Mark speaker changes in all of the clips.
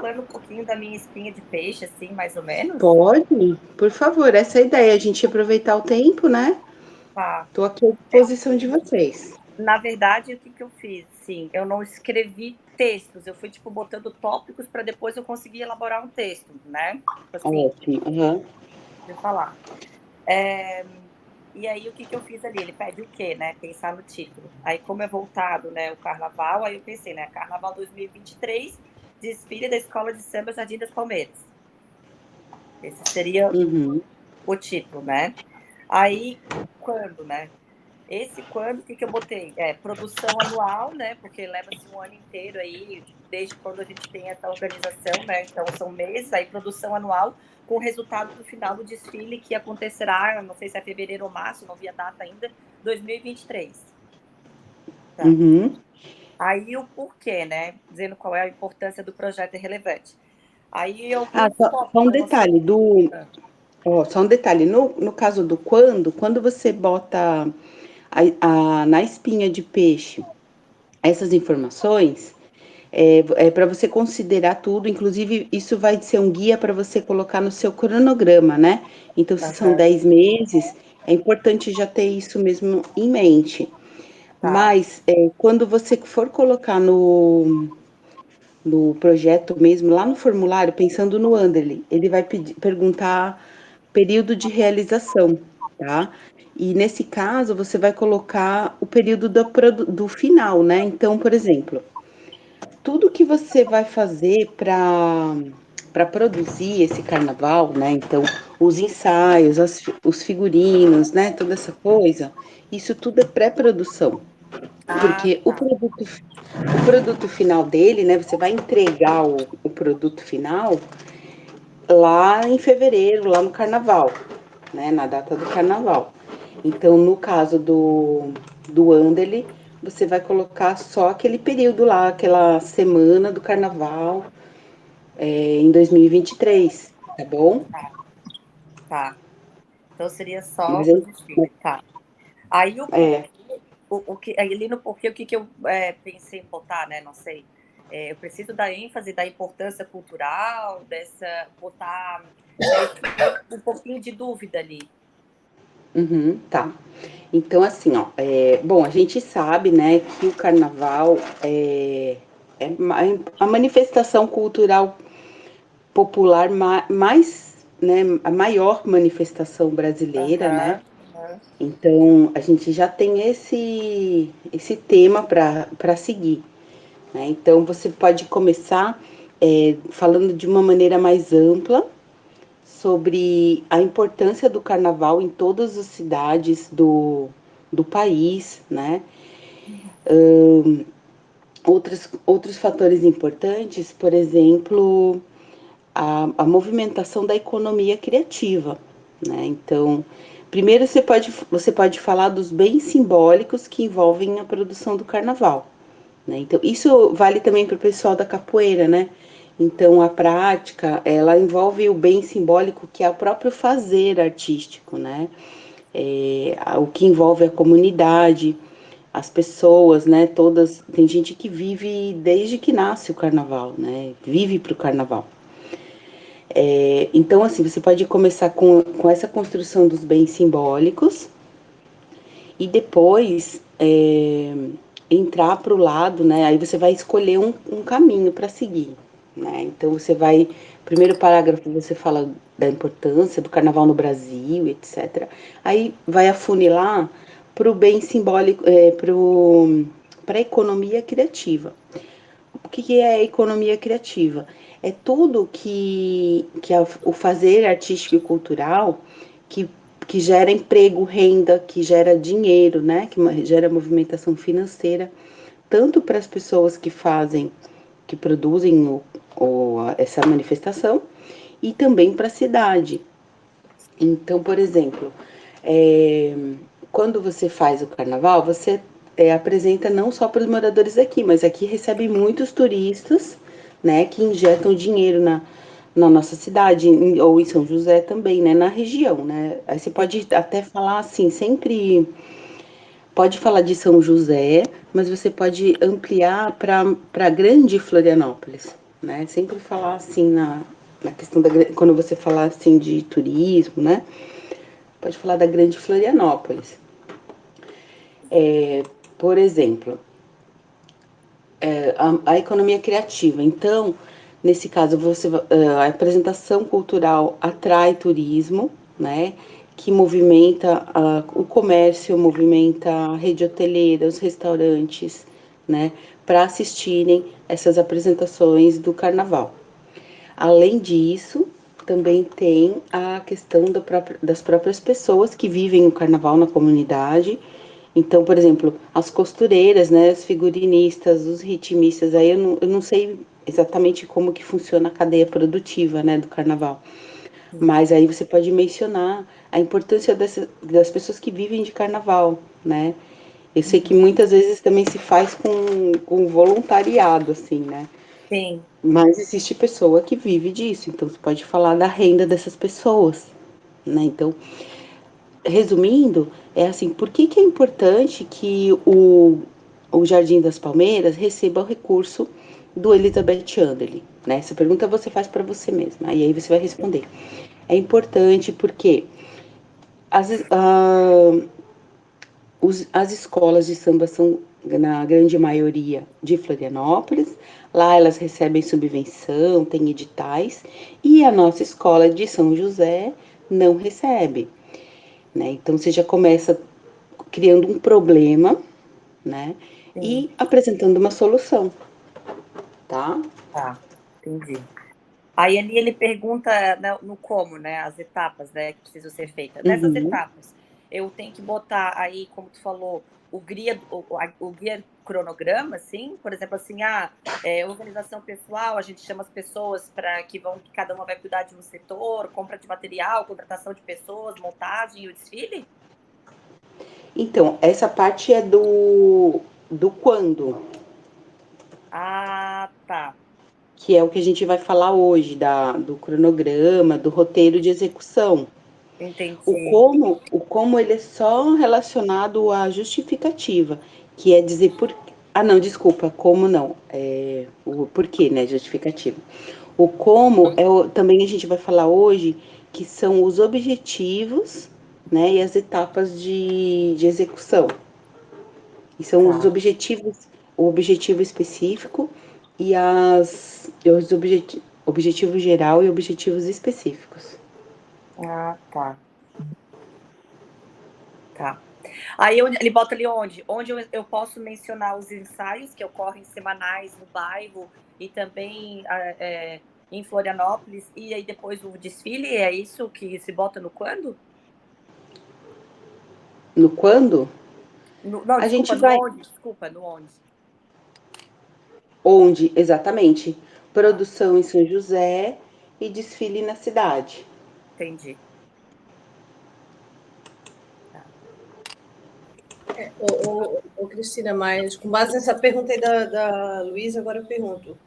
Speaker 1: falando um pouquinho da minha espinha de peixe, assim, mais ou menos?
Speaker 2: Pode, por favor, essa é a ideia, a gente aproveitar o tempo, né?
Speaker 1: Tá.
Speaker 2: Estou aqui à disposição de vocês.
Speaker 1: Na verdade, o que que eu fiz? Sim, eu não escrevi textos, eu fui, tipo, botando tópicos para depois eu conseguir elaborar um texto, né? Tipo assim,
Speaker 2: Ótimo, aham.
Speaker 1: de falar. É, e aí, o que que eu fiz ali? Ele pede o quê, né? Pensar no título. Aí, como é voltado, né, o carnaval, aí eu pensei, né, Carnaval 2023, desfile da Escola de Samba Jardim das Palmeiras. Esse seria
Speaker 2: Uhum.
Speaker 1: o título, né? Aí, quando, né? Esse quando, o que que eu botei? Produção anual, né? Porque leva-se um ano inteiro aí, desde quando a gente tem essa organização, né? Então, são meses, aí produção anual, com o resultado do final do desfile, que acontecerá, não sei se é fevereiro ou março, não vi a data ainda, 2023. Tá.
Speaker 2: Uhum.
Speaker 1: Aí o porquê, né? Dizendo qual é a importância do projeto é relevante. Aí
Speaker 2: Ah,
Speaker 1: alguns
Speaker 2: só
Speaker 1: tópicos,
Speaker 2: um
Speaker 1: eu não sei.
Speaker 2: detalhe só um detalhe, no caso do quando você bota na espinha de peixe essas informações, é para você considerar tudo, inclusive isso vai ser um guia para você colocar no seu cronograma, né? Então, se são
Speaker 1: Aham,
Speaker 2: 10 meses, é importante já ter isso mesmo em mente.
Speaker 1: tá.
Speaker 2: Mas quando você for colocar no projeto mesmo, lá no formulário, pensando no Anderly, ele vai perguntar período de realização, tá? E nesse caso, você vai colocar o período do final, né? Então, por exemplo, tudo que você vai fazer para produzir esse carnaval, né? Então, os ensaios, os figurinos, né? Toda essa coisa, isso tudo é pré-produção,
Speaker 1: Ah,
Speaker 2: porque
Speaker 1: tá.
Speaker 2: o produto final dele, né? Você vai entregar o produto final lá em fevereiro, lá no carnaval, né? Na data do carnaval. Então, no caso do Anderly, você vai colocar só aquele período lá, aquela semana do carnaval, em 2023, tá bom?
Speaker 1: Tá, tá. Então seria só
Speaker 2: Mas
Speaker 1: o desfile, tá. Aí o
Speaker 2: é,
Speaker 1: porquê, o que, ali no porquê, o que que eu pensei em botar, né? Não sei. Eu preciso dar ênfase da importância cultural, dessa, botar, exprimir um pouquinho de dúvida ali.
Speaker 2: uhum, tá. Então, assim, ó, bom, a gente sabe, né, que o carnaval é a manifestação cultural popular mais, né, a maior manifestação brasileira, né?
Speaker 1: Aham, aham.
Speaker 2: Então, a gente já tem esse tema para seguir, né? Então, você pode começar falando de uma maneira mais ampla sobre a importância do carnaval em todas as cidades do país, né? Outros fatores importantes, por exemplo, a movimentação da economia criativa, né? Então, primeiro você pode falar dos bens simbólicos que envolvem a produção do carnaval, né? Então, isso vale também para o pessoal da capoeira, né? Então, a prática, ela envolve o bem simbólico que é o próprio fazer artístico, né? O que envolve a comunidade, as pessoas, né? Todas, tem gente que vive desde que nasce o carnaval, né? Vive para o carnaval. Então, assim, você pode começar com essa construção dos bens simbólicos e depois entrar para o lado, né? Aí você vai escolher um caminho para seguir, né? Então você vai, primeiro parágrafo você fala da importância do carnaval no Brasil, etc. Aí vai afunilar para o bem simbólico, para a economia criativa. O que é a economia criativa? É tudo que é o fazer artístico e cultural que, que gera emprego, renda, que gera dinheiro, né? Que gera movimentação financeira, tanto para as pessoas que fazem, que produzem essa manifestação, e também para a cidade. Então, por exemplo, é, quando você faz o carnaval, você apresenta não só para os moradores aqui, mas aqui recebe muitos turistas, né, que injetam dinheiro na nossa cidade, ou em São José também, né, na região, né. Aí você pode até falar assim, sempre pode falar de São José, mas você pode ampliar para grande Florianópolis. né? Sempre falar assim na questão quando você falar assim de turismo, né? Pode falar da Grande Florianópolis. Por exemplo, a economia criativa. Então, nesse caso, a apresentação cultural atrai turismo, né? Que movimenta o comércio, movimenta a rede hoteleira, os restaurantes, né? Para assistirem essas apresentações do carnaval. Além disso, também tem a questão das próprias pessoas que vivem o carnaval na comunidade. Então, por exemplo, as costureiras, né, as figurinistas, os ritmistas, aí eu não sei exatamente como que funciona a cadeia produtiva, né, do carnaval.
Speaker 1: Sim.
Speaker 2: Mas aí você pode mencionar a importância das pessoas que vivem de carnaval, né? Eu sei que
Speaker 1: Uhum.
Speaker 2: muitas vezes também se faz com voluntariado, assim, né?
Speaker 1: Sim,
Speaker 2: Mas existe pessoa que vive disso, então você pode falar da renda dessas pessoas, né? Então, resumindo, é assim, por que que é importante que o Jardim das Palmeiras receba o recurso do Elizabeth Anderle, né? Essa pergunta você faz para você mesma, e aí você vai responder. É importante porque as, ah, as escolas de samba são, na grande maioria, de Florianópolis. Lá elas recebem subvenção, tem editais, e a nossa escola de São José não recebe, né? Então você já começa criando um problema, né?
Speaker 1: sim,
Speaker 2: E apresentando uma solução, tá?
Speaker 1: tá, entendi. Aí ali ele pergunta no como, né, as etapas, né, que precisam ser feitas. Nessas
Speaker 2: Uhum.
Speaker 1: etapas, eu tenho que botar aí, como tu falou, o guia cronograma, assim, por exemplo, assim, organização pessoal, a gente chama as pessoas para que cada uma vai cuidar de um setor, compra de material, contratação de pessoas, montagem e o desfile?
Speaker 2: Então, essa parte é do quando,
Speaker 1: Ah, tá,
Speaker 2: que é o que a gente vai falar hoje, do cronograma, do roteiro de execução.
Speaker 1: entendi.
Speaker 2: O como ele é só relacionado à justificativa, que é dizer por. Ah, não, desculpa, como não? É, o porquê, né? Justificativa. O como também a gente vai falar hoje, que são os objetivos, né? E as etapas de execução. E são os
Speaker 1: Tá.
Speaker 2: objetivos, o objetivo específico e os objetivo geral e objetivos específicos.
Speaker 1: Ah, tá, tá. Aí ele bota ali onde? Onde eu posso mencionar os ensaios que ocorrem semanais no bairro e também em Florianópolis, e aí depois o desfile, é isso que se bota no quando?
Speaker 2: No quando,
Speaker 1: Não,
Speaker 2: a
Speaker 1: desculpa,
Speaker 2: gente
Speaker 1: no
Speaker 2: vai.
Speaker 1: onde? Desculpa, no onde?
Speaker 2: Onde, exatamente,
Speaker 1: Ah,
Speaker 2: produção em São José e desfile na cidade.
Speaker 1: entendi. Tá.
Speaker 3: Cristina, mas com base nessa pergunta aí da Luísa, agora eu pergunto: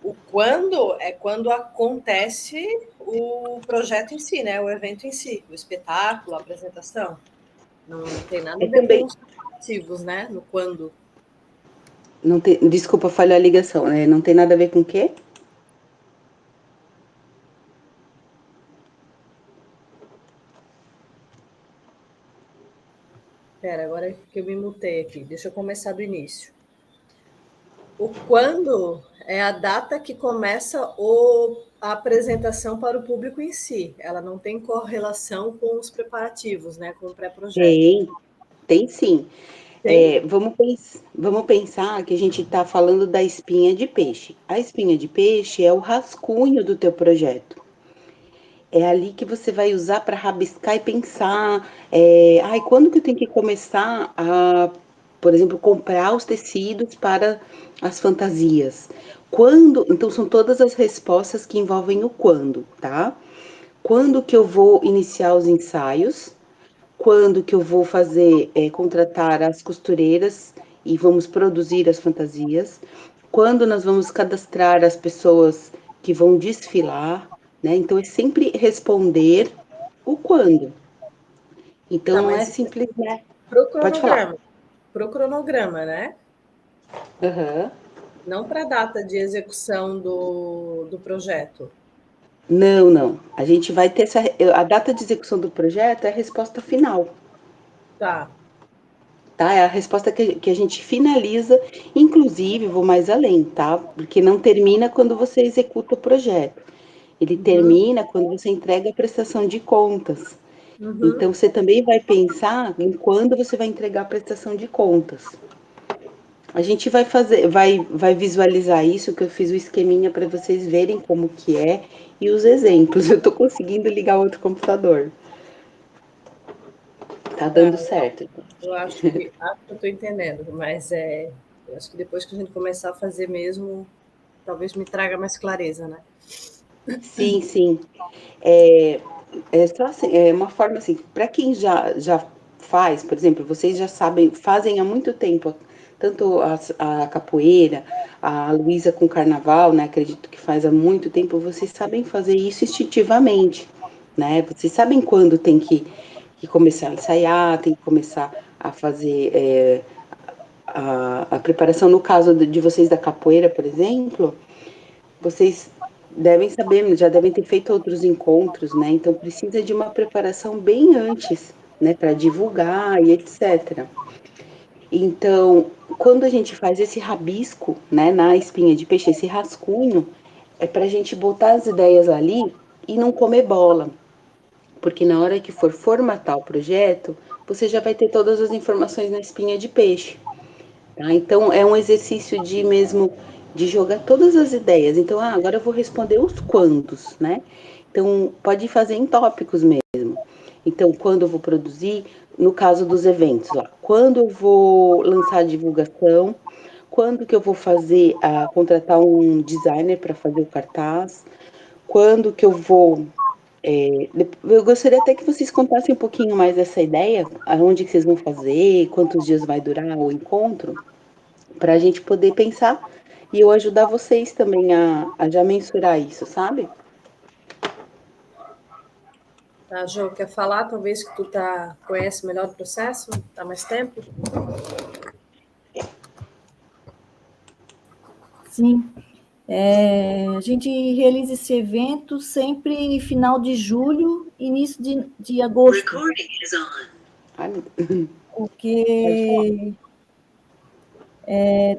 Speaker 3: o quando é quando acontece o projeto em si, né? O evento em si, o espetáculo, a apresentação. Não tem nada
Speaker 2: É
Speaker 3: a ver com
Speaker 2: também,
Speaker 3: os preparativos, né? No quando.
Speaker 2: não tem, desculpa, falhou a ligação, né? Não tem nada a ver com o quê?
Speaker 3: Espera, agora que eu me mutei aqui, deixa eu começar do início. O quando é a data que começa a apresentação para o público em si. Ela não tem correlação com os preparativos, né? Com o pré-projeto.
Speaker 2: Tem sim.
Speaker 3: Tem?
Speaker 2: Vamos pensar que a gente está falando da espinha de peixe. A espinha de peixe é o rascunho do teu projeto. É ali que você vai usar para rabiscar e pensar. Ai, quando que eu tenho que começar a, por exemplo, comprar os tecidos para as fantasias? Quando? Então, são todas as respostas que envolvem o quando, tá? Quando que eu vou iniciar os ensaios? Quando que eu vou contratar as costureiras e vamos produzir as fantasias? Quando nós vamos cadastrar as pessoas que vão desfilar, né? Então é sempre responder o quando. Então
Speaker 3: Tá,
Speaker 2: não é
Speaker 3: mas isso é
Speaker 2: simples, né?
Speaker 3: pro
Speaker 2: Pode falar.
Speaker 3: cronograma. Pro cronograma, né?
Speaker 2: Aham.
Speaker 3: Não para a data de execução do projeto.
Speaker 2: Não. A gente vai ter a data de execução do projeto é a resposta final.
Speaker 3: Tá.
Speaker 2: Tá? É a resposta que a gente finaliza, inclusive, vou mais além, tá? Porque não termina quando você executa o projeto. Ele
Speaker 3: Uhum,
Speaker 2: termina quando você entrega a prestação de contas.
Speaker 3: uhum.
Speaker 2: Então, você também vai pensar em quando você vai entregar a prestação de contas. A gente vai visualizar isso, que eu fiz o esqueminha para vocês verem como que é e os exemplos. Eu estou conseguindo ligar outro computador. Tá
Speaker 3: Tá.
Speaker 2: dando certo.
Speaker 3: Eu acho que eu estou entendendo, mas eu acho que depois que a gente começar a fazer mesmo, talvez me traga mais clareza, né?
Speaker 2: Sim. É, é só assim, é uma forma assim, para quem já faz, por exemplo, vocês já sabem, fazem há muito tempo, tanto a capoeira, a Luísa com carnaval, né? Acredito que faz há muito tempo, vocês sabem fazer isso instintivamente, né? Vocês sabem quando tem que começar a ensaiar, tem que começar a fazer a preparação. No caso de vocês da capoeira, por exemplo, vocês devem saber, já devem ter feito outros encontros, né? Então precisa de uma preparação bem antes, né, para divulgar e etc. Então, quando a gente faz esse rabisco, né, na espinha de peixe, esse rascunho, é para a gente botar as ideias ali e não comer bola, porque na hora que for formatar o projeto, você já vai ter todas as informações na espinha de peixe. Tá? Então, é um exercício de mesmo de jogar todas as ideias. Então, agora eu vou responder os quandos, né? Então, pode fazer em tópicos mesmo. Então, quando eu vou produzir, no caso dos eventos, lá, quando eu vou lançar a divulgação, quando que eu vou fazer, contratar um designer para fazer o cartaz, quando que eu vou. Eu gostaria até que vocês contassem um pouquinho mais dessa ideia, aonde que vocês vão fazer, quantos dias vai durar o encontro, para a gente poder pensar e eu ajudar vocês também a já mensurar isso, sabe?
Speaker 3: Tá, Jô, quer falar? Talvez que conhece melhor o processo? Tá mais tempo?
Speaker 4: Sim. A gente realiza esse evento sempre em final de julho, início de agosto,
Speaker 2: Ai, pode falar.
Speaker 4: porque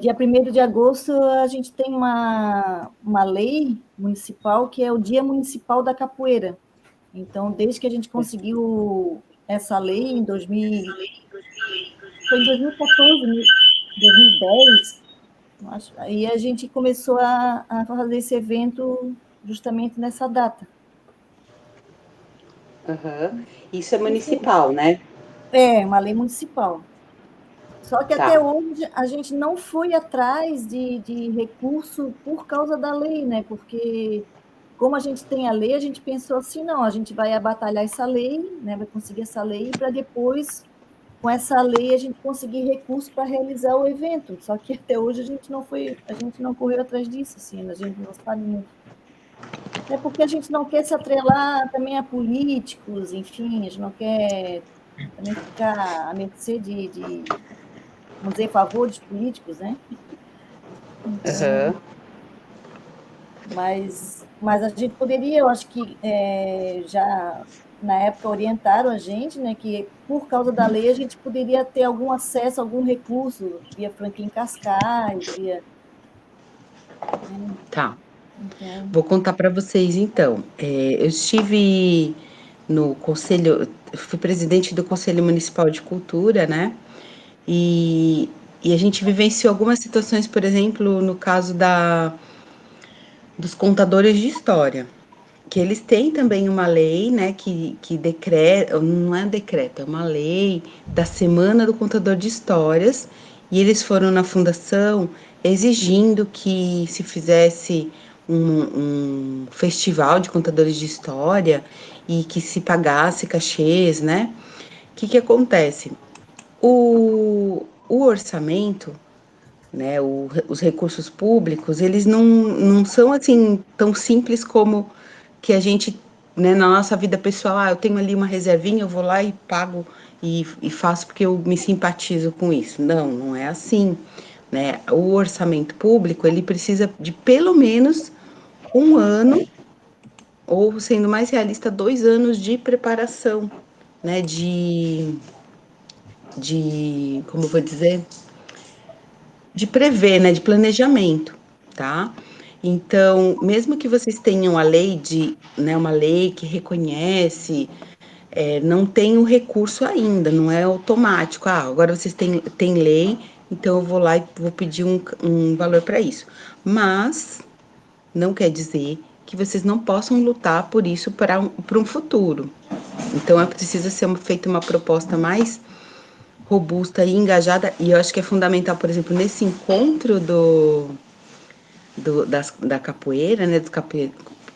Speaker 4: dia 1º de agosto a gente tem uma lei municipal que é o Dia Municipal da Capoeira. Então, desde que a gente conseguiu essa lei foi em 2014, 2010, acho, aí a gente começou a fazer esse evento justamente nessa data.
Speaker 2: Uhum. Isso é municipal, né?
Speaker 4: É, uma lei municipal. Só que até
Speaker 2: Tá.
Speaker 4: hoje a gente não foi atrás de recurso por causa da lei, né? Porque como a gente tem a lei, a gente pensou assim, não, a gente vai batalhar essa lei, né? Vai conseguir essa lei para depois, com essa lei, a gente conseguir recurso para realizar o evento. Só que até hoje a gente não correu atrás disso, assim, a gente não sabe muito. É porque a gente não quer se atrelar também a políticos, enfim, a gente não quer também ficar à mercê vamos dizer, favores políticos, né? Então,
Speaker 2: Uhum.
Speaker 4: mas a gente poderia, eu acho que já na época orientaram a gente, né, que por causa da lei a gente poderia ter algum acesso, algum recurso via Franklin Cascais, via, né?
Speaker 2: Tá.
Speaker 4: Então,
Speaker 2: Vou contar para vocês então. Eu estive no conselho, eu fui presidente do Conselho Municipal de Cultura, né? E, e a gente vivenciou algumas situações, por exemplo, no caso dos contadores de história, que eles têm também uma lei, né, que decreta, não é decreto, é uma lei da Semana do Contador de Histórias, e eles foram na fundação exigindo que se fizesse um festival de contadores de história e que se pagasse cachês, né? O que acontece? O orçamento, né, os recursos públicos, eles não são assim tão simples como que a gente, né, na nossa vida pessoal, eu tenho ali uma reservinha, eu vou lá e pago e faço porque eu me simpatizo com isso. Não é assim. né? O orçamento público, ele precisa de pelo menos 1 ano, ou sendo mais realista, 2 anos de preparação, né? Como eu vou dizer? De prever, né? De planejamento, tá? Então, mesmo que vocês tenham a lei né, uma lei que reconhece, não tem o recurso ainda, não é automático. Ah, agora vocês têm lei, então eu vou lá e vou pedir um valor para isso. Mas não quer dizer que vocês não possam lutar por isso para um futuro. Então é preciso ser feita uma proposta mais robusta e engajada, e eu acho que é fundamental, por exemplo, nesse encontro da capoeira, né, dos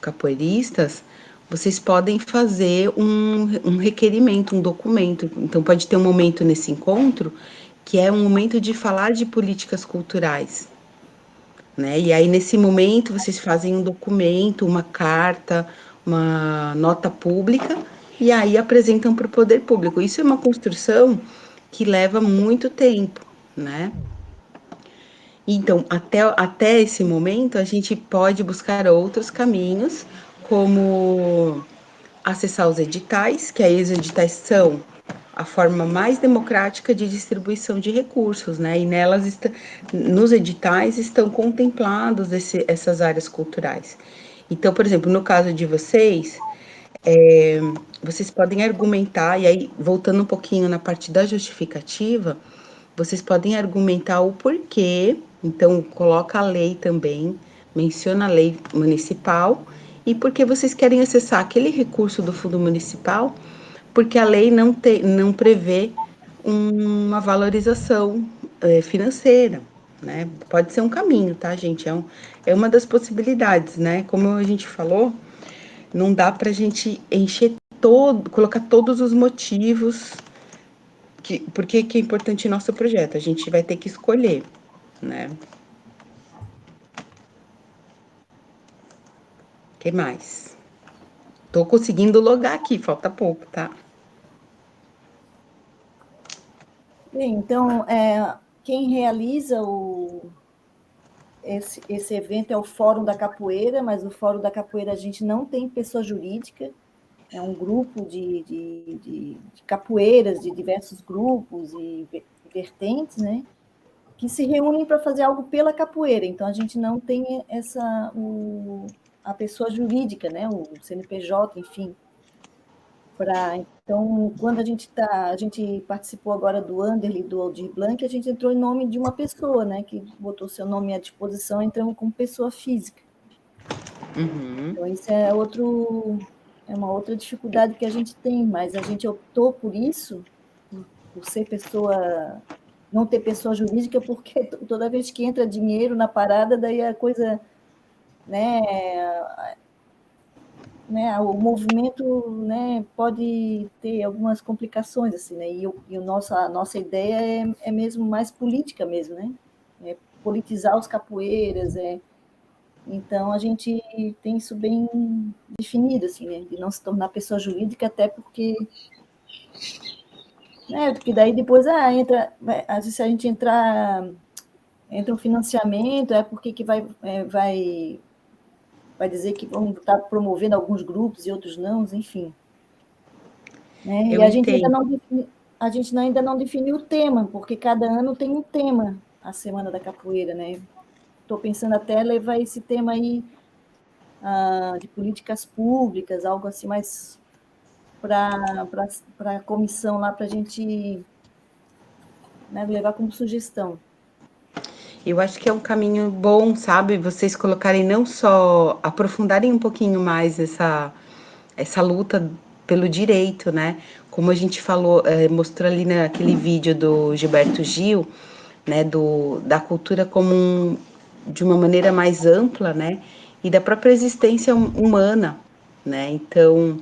Speaker 2: capoeiristas, vocês podem fazer um requerimento, um documento. Então, pode ter um momento nesse encontro que é um momento de falar de políticas culturais, né? E aí, nesse momento, vocês fazem um documento, uma carta, uma nota pública, e aí apresentam para o poder público. Isso é uma construção que leva muito tempo, né? Então, até esse momento, a gente pode buscar outros caminhos, como acessar os editais, que aí os editais são a forma mais democrática de distribuição de recursos, né? E nos editais estão contemplados essas áreas culturais. Então, por exemplo, no caso de vocês, vocês podem argumentar, e aí, voltando um pouquinho na parte da justificativa, vocês podem argumentar o porquê, então coloca a lei também, menciona a lei municipal, e porque vocês querem acessar aquele recurso do fundo municipal, porque a lei não prevê uma valorização financeira, né? Pode ser um caminho, tá, gente? É uma das possibilidades, né? Como a gente falou, não dá para a gente colocar todos os motivos por que é importante nosso projeto. A gente vai ter que escolher, né? O que mais? Tô conseguindo logar aqui, falta pouco, tá?
Speaker 4: Bem, então, quem realiza esse evento é o Fórum da Capoeira, mas o Fórum da Capoeira a gente não tem pessoa jurídica, é um grupo de capoeiras, de diversos grupos e vertentes, né? Que se reúnem para fazer algo pela capoeira. Então, a gente não tem a pessoa jurídica, né? O CNPJ, enfim. Então, quando a gente participou agora do Anderle, do Aldir Blanc, a gente entrou em nome de uma pessoa, né? Que botou seu nome à disposição, entramos como pessoa física.
Speaker 2: Uhum.
Speaker 4: Então, isso é uma outra dificuldade que a gente tem, mas a gente optou por isso, por ser pessoa, não ter pessoa jurídica, porque toda vez que entra dinheiro na parada, daí a coisa, né, o movimento, né, pode ter algumas complicações, assim, né, a nossa ideia é mesmo mais política mesmo, né, é politizar os capoeiras, então a gente tem isso bem definido, assim, né, de não se tornar pessoa jurídica, até porque, né, porque daí depois, às vezes se a gente entra um financiamento, porque que vai dizer que vão estar promovendo alguns grupos e outros não, enfim. Né?
Speaker 2: Eu
Speaker 4: E
Speaker 2: entendo.
Speaker 4: a gente ainda não definiu o tema, porque cada ano tem um tema, a Semana da Capoeira. Né? Estou pensando até levar esse tema aí de políticas públicas, algo assim mais para a comissão lá, para a gente, né, levar como sugestão.
Speaker 2: Eu acho que é um caminho bom, sabe? Vocês colocarem não só, aprofundarem um pouquinho mais essa luta pelo direito, né? Como a gente falou, mostrou ali naquele vídeo do Gilberto Gil, né? Da cultura como de uma maneira mais ampla, né? E da própria existência humana, né? Então,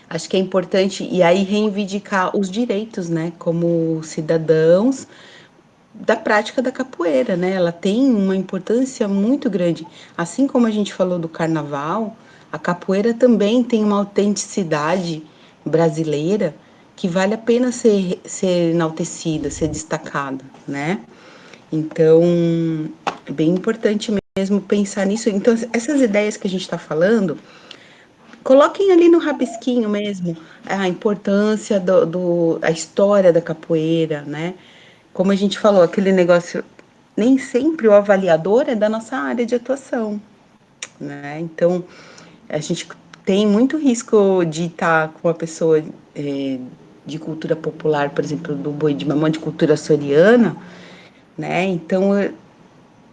Speaker 2: acho que é importante, e aí reivindicar os direitos, né? Como cidadãos, da prática da capoeira, né? Ela tem uma importância muito grande. Assim como a gente falou do carnaval, a capoeira também tem uma autenticidade brasileira que vale a pena ser enaltecida, ser destacada, né? Então, é bem importante mesmo pensar nisso. Então, essas ideias que a gente está falando, coloquem ali no rabisquinho mesmo a importância a história da capoeira, né? Como a gente falou, aquele negócio, nem sempre o avaliador é da nossa área de atuação, né? Então, a gente tem muito risco de estar com uma pessoa de cultura popular, por exemplo, do boi de mamão, de cultura açoriana, né? Então,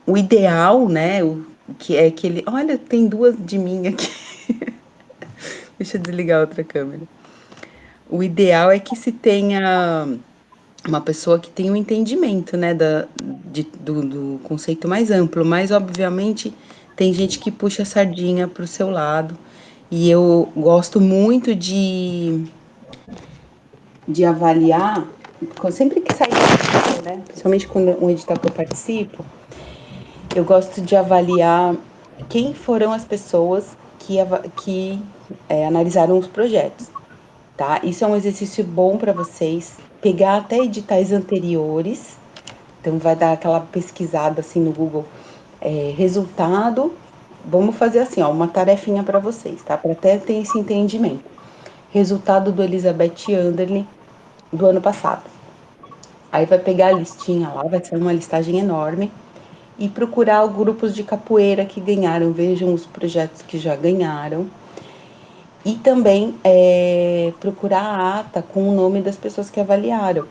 Speaker 2: o ideal, né, o que é que ele... Olha, tem duas de mim aqui. Deixa eu desligar outra câmera. O ideal é que se tenha uma pessoa que tenha um entendimento, né, do conceito mais amplo, mas obviamente tem gente que puxa a sardinha para o seu lado, e eu gosto muito de avaliar, sempre que sai edital, né, principalmente quando um edital que eu participo, eu gosto de avaliar quem foram as pessoas que analisaram os projetos, tá? Isso é um exercício bom para vocês, pegar até editais anteriores, então vai dar aquela pesquisada assim no Google, resultado, vamos fazer assim, ó, uma tarefinha para vocês, tá? Para até ter esse entendimento. Resultado do Elizabeth Anderle do ano passado. Aí vai pegar a listinha lá, vai ser uma listagem enorme, e procurar grupos de capoeira que ganharam, vejam os projetos que já ganharam, e também procurar a ata com o nome das pessoas que avaliaram.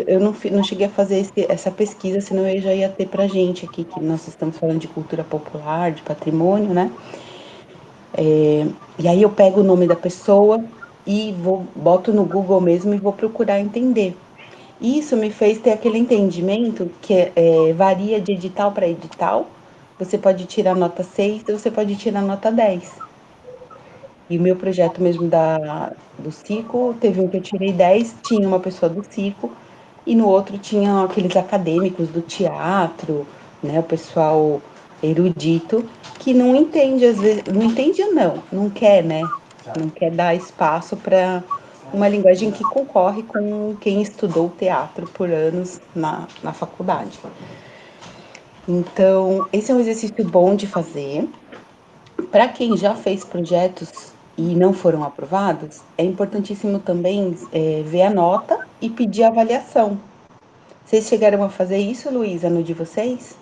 Speaker 2: Eu não cheguei a fazer essa pesquisa, senão eu já ia ter para gente aqui, que nós estamos falando de cultura popular, de patrimônio, né? E aí eu pego o nome da pessoa e boto no Google mesmo e vou procurar entender. Isso me fez ter aquele entendimento que varia de edital para edital. Você pode tirar nota 6 ou você pode tirar nota 10. E o meu projeto mesmo do circo, teve um que eu tirei 10, tinha uma pessoa do circo, e no outro tinha aqueles acadêmicos do teatro, né, o pessoal erudito, que não entende, às vezes, não entende não quer, né, não quer dar espaço para uma linguagem que concorre com quem estudou teatro por anos na faculdade. Então, esse é um exercício bom de fazer. Para quem já fez projetos e não foram aprovados, é importantíssimo também ver a nota e pedir avaliação. Vocês chegaram a fazer isso, Luísa, no de vocês?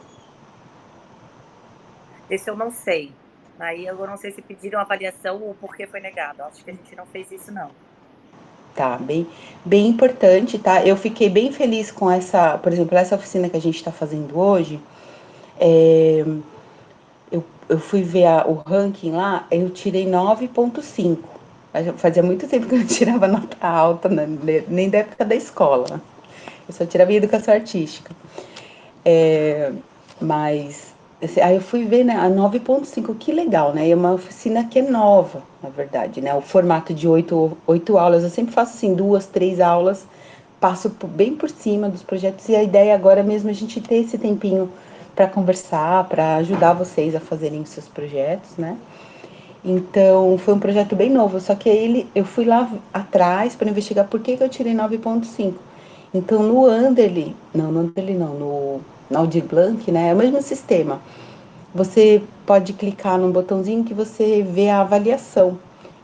Speaker 1: Esse eu não sei. Aí eu não sei se pediram avaliação ou por que foi negado. Acho que a gente não fez isso, não.
Speaker 2: Tá, bem importante, tá? Eu fiquei bem feliz com essa, por exemplo, essa oficina que a gente está fazendo hoje. Eu fui ver o ranking lá, eu tirei 9,5. Fazia muito tempo que eu não tirava nota alta, né? Nem da época da escola. Eu só tirava em educação artística. Mas aí eu fui ver, né, a 9,5, que legal, né? E é uma oficina que é nova, na verdade, né? O formato de oito aulas, eu sempre faço assim, 2, 3 aulas, passo bem por cima dos projetos, e a ideia agora mesmo é a gente ter esse tempinho para conversar, para ajudar vocês a fazerem os seus projetos, né? Então, foi um projeto bem novo, só que eu fui lá atrás para investigar por que eu tirei 9,5. Então, no Anderle, não, no Anderle não, no Aldir Blanc, né, é o mesmo sistema. Você pode clicar num botãozinho que você vê a avaliação.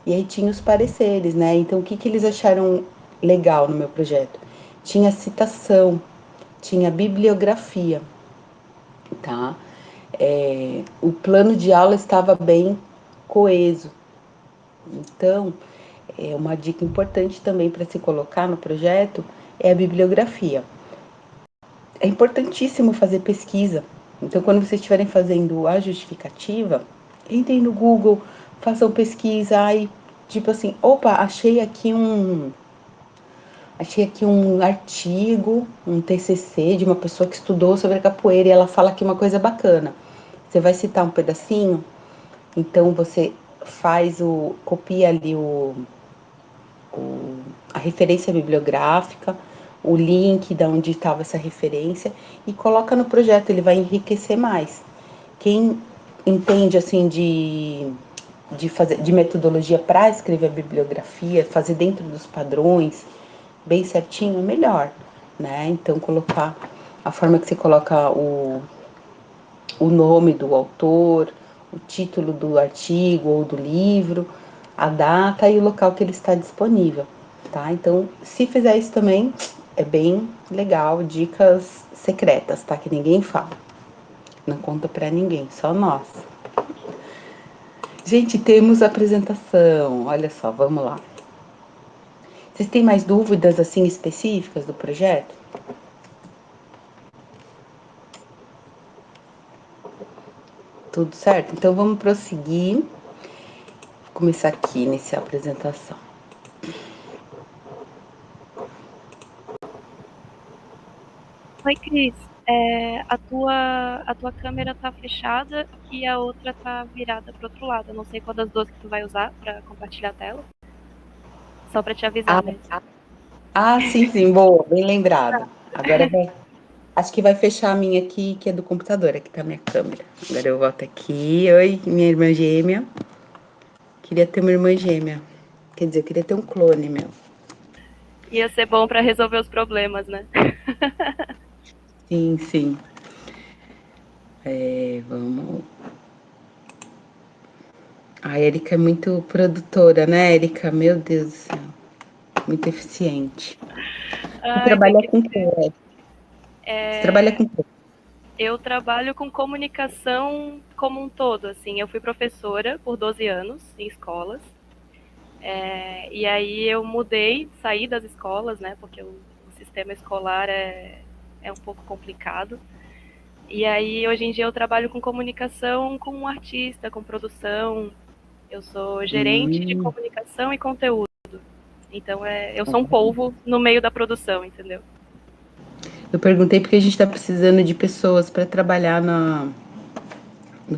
Speaker 2: E aí tinha os pareceres, né? Então, o que eles acharam legal no meu projeto? Tinha citação, tinha bibliografia, tá? O plano de aula estava bem coeso. Então, uma dica importante também para se colocar no projeto é a bibliografia. É importantíssimo fazer pesquisa. Então, quando vocês estiverem fazendo a justificativa, entrem no Google, façam pesquisa, aí, tipo assim, opa, achei aqui um artigo, um TCC de uma pessoa que estudou sobre a capoeira e ela fala aqui uma coisa bacana. Você vai citar um pedacinho, então você copia ali a referência bibliográfica, o link de onde estava essa referência e coloca no projeto, ele vai enriquecer mais. Quem entende assim de metodologia para escrever a bibliografia, fazer dentro dos padrões, bem certinho, é melhor, né? Então colocar a forma que você coloca o nome do autor, o título do artigo ou do livro, a data e o local que ele está disponível, tá? Então, se fizer isso também, é bem legal, dicas secretas, tá? Que ninguém fala. Não conta pra ninguém, só nós. Gente, temos a apresentação. Olha só, vamos lá. Vocês têm mais dúvidas assim específicas do projeto? Tudo certo? Então vamos prosseguir. Vou começar aqui, iniciar a apresentação.
Speaker 5: Oi, Cris. A tua câmera tá fechada e a outra tá virada pro outro lado. Eu não sei qual das duas que tu vai usar para compartilhar a tela. Só para te avisar, né?
Speaker 2: Sim, sim, boa, bem lembrado. Agora acho que vai fechar a minha aqui, que é do computador, aqui tá a minha câmera. Agora eu volto aqui. Oi, minha irmã gêmea. Queria ter uma irmã gêmea. Quer dizer, eu queria ter um clone, meu.
Speaker 5: Ia ser bom para resolver os problemas, né?
Speaker 2: Sim, sim. Vamos. A Erika é muito produtora, né, Erika? Meu Deus do céu. Muito eficiente. Você
Speaker 5: Ai, tem
Speaker 2: trabalha
Speaker 5: que
Speaker 2: com o
Speaker 5: ser.
Speaker 2: quê? Você trabalha com o quê?
Speaker 5: Eu trabalho com comunicação como um todo, assim. Eu fui professora por 12 anos em escolas. E aí eu mudei, saí das escolas, né? Porque o sistema escolar é um pouco complicado. E aí, hoje em dia, eu trabalho com comunicação com um artista, com produção. Eu sou gerente de
Speaker 2: Hum,
Speaker 5: comunicação e conteúdo. Então, eu sou um polvo no meio da produção, entendeu?
Speaker 2: eu perguntei porque a gente está precisando de pessoas para trabalhar no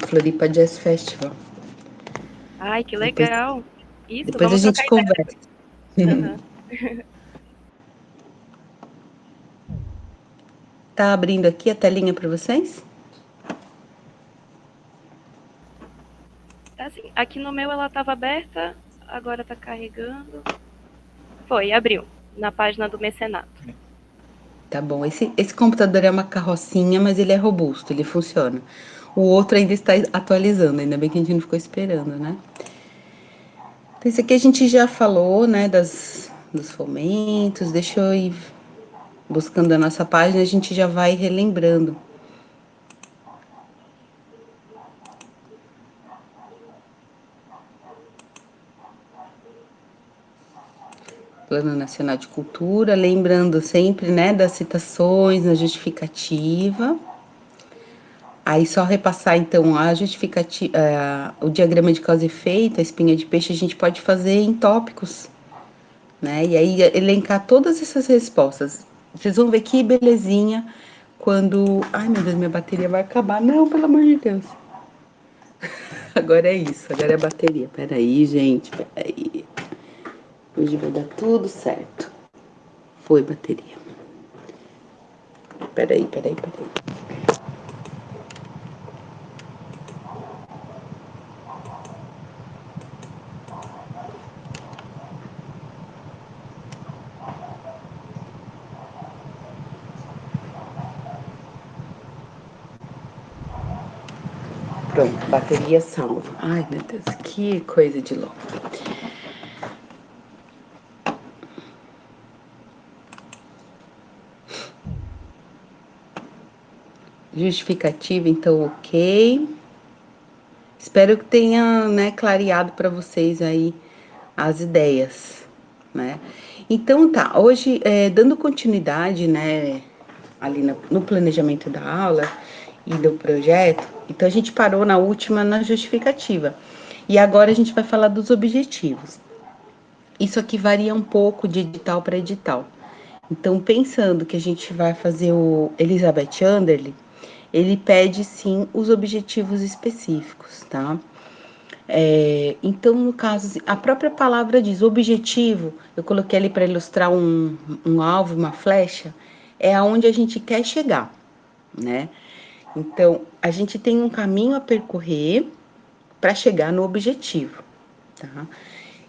Speaker 2: Floripa Jazz Festival.
Speaker 5: Ai, que
Speaker 2: Depois,
Speaker 5: legal. Isso,
Speaker 2: depois a
Speaker 5: vamos
Speaker 2: gente
Speaker 5: trocar ideia.
Speaker 2: conversa.
Speaker 5: Aham.
Speaker 2: Tá abrindo aqui a telinha para vocês?
Speaker 5: Tá assim, aqui no meu ela estava aberta, agora está carregando. Foi, abriu. Na página do mecenato.
Speaker 2: Tá bom. Esse computador é uma carrocinha, mas ele é robusto, ele funciona. O outro ainda está atualizando, ainda bem que a gente não ficou esperando, né? Então, esse aqui a gente já falou, né, dos fomentos. Deixa eu ir buscando a nossa página, a gente já vai relembrando. Plano Nacional de Cultura, lembrando sempre, né, das citações na justificativa. Aí só repassar então a justificativa, o diagrama de causa e efeito, a espinha de peixe, a gente pode fazer em tópicos, né? E aí elencar todas essas respostas. Vocês vão ver que belezinha quando. Ai meu Deus, minha bateria vai acabar. Não, pelo amor de Deus. Agora é isso, agora é a bateria. Peraí, gente, peraí. Hoje vai dar tudo certo. Foi bateria. Peraí. Pronto, bateria salva. Ai, meu Deus, que coisa de louco. Justificativa, então, ok. Espero que tenha, né, clareado para vocês aí as ideias, né? Então, tá, hoje, dando continuidade, né, ali no planejamento da aula e do projeto, então a gente parou na última na justificativa. E agora a gente vai falar dos objetivos. Isso aqui varia um pouco de edital para edital. Então, pensando que a gente vai fazer o Elizabeth Anderle, ele pede sim os objetivos específicos, tá? Então, no caso, assim, a própria palavra diz objetivo, eu coloquei ali para ilustrar um alvo, uma flecha, é aonde a gente quer chegar, né? Então, a gente tem um caminho a percorrer para chegar no objetivo, tá?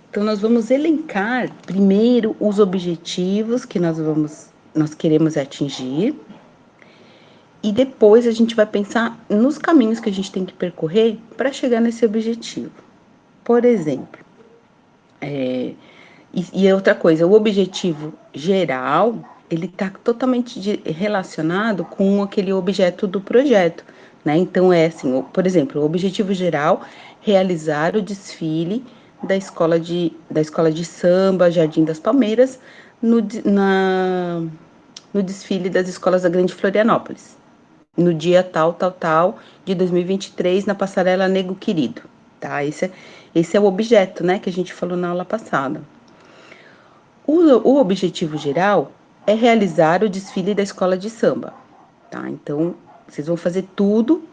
Speaker 2: Então, nós vamos elencar primeiro os objetivos que nós queremos atingir, e depois a gente vai pensar nos caminhos que a gente tem que percorrer para chegar nesse objetivo. Por exemplo, e outra coisa, o objetivo geral, ele está totalmente relacionado com aquele objeto do projeto, né? Então, é assim, por exemplo, o objetivo geral, realizar o desfile da escola de samba Jardim das Palmeiras no desfile das escolas da Grande Florianópolis, no dia tal de 2023, na passarela Nego Querido, tá? Esse é o objeto, né, que a gente falou na aula passada. O objetivo geral é realizar o desfile da escola de samba, tá? Então, vocês vão fazer tudo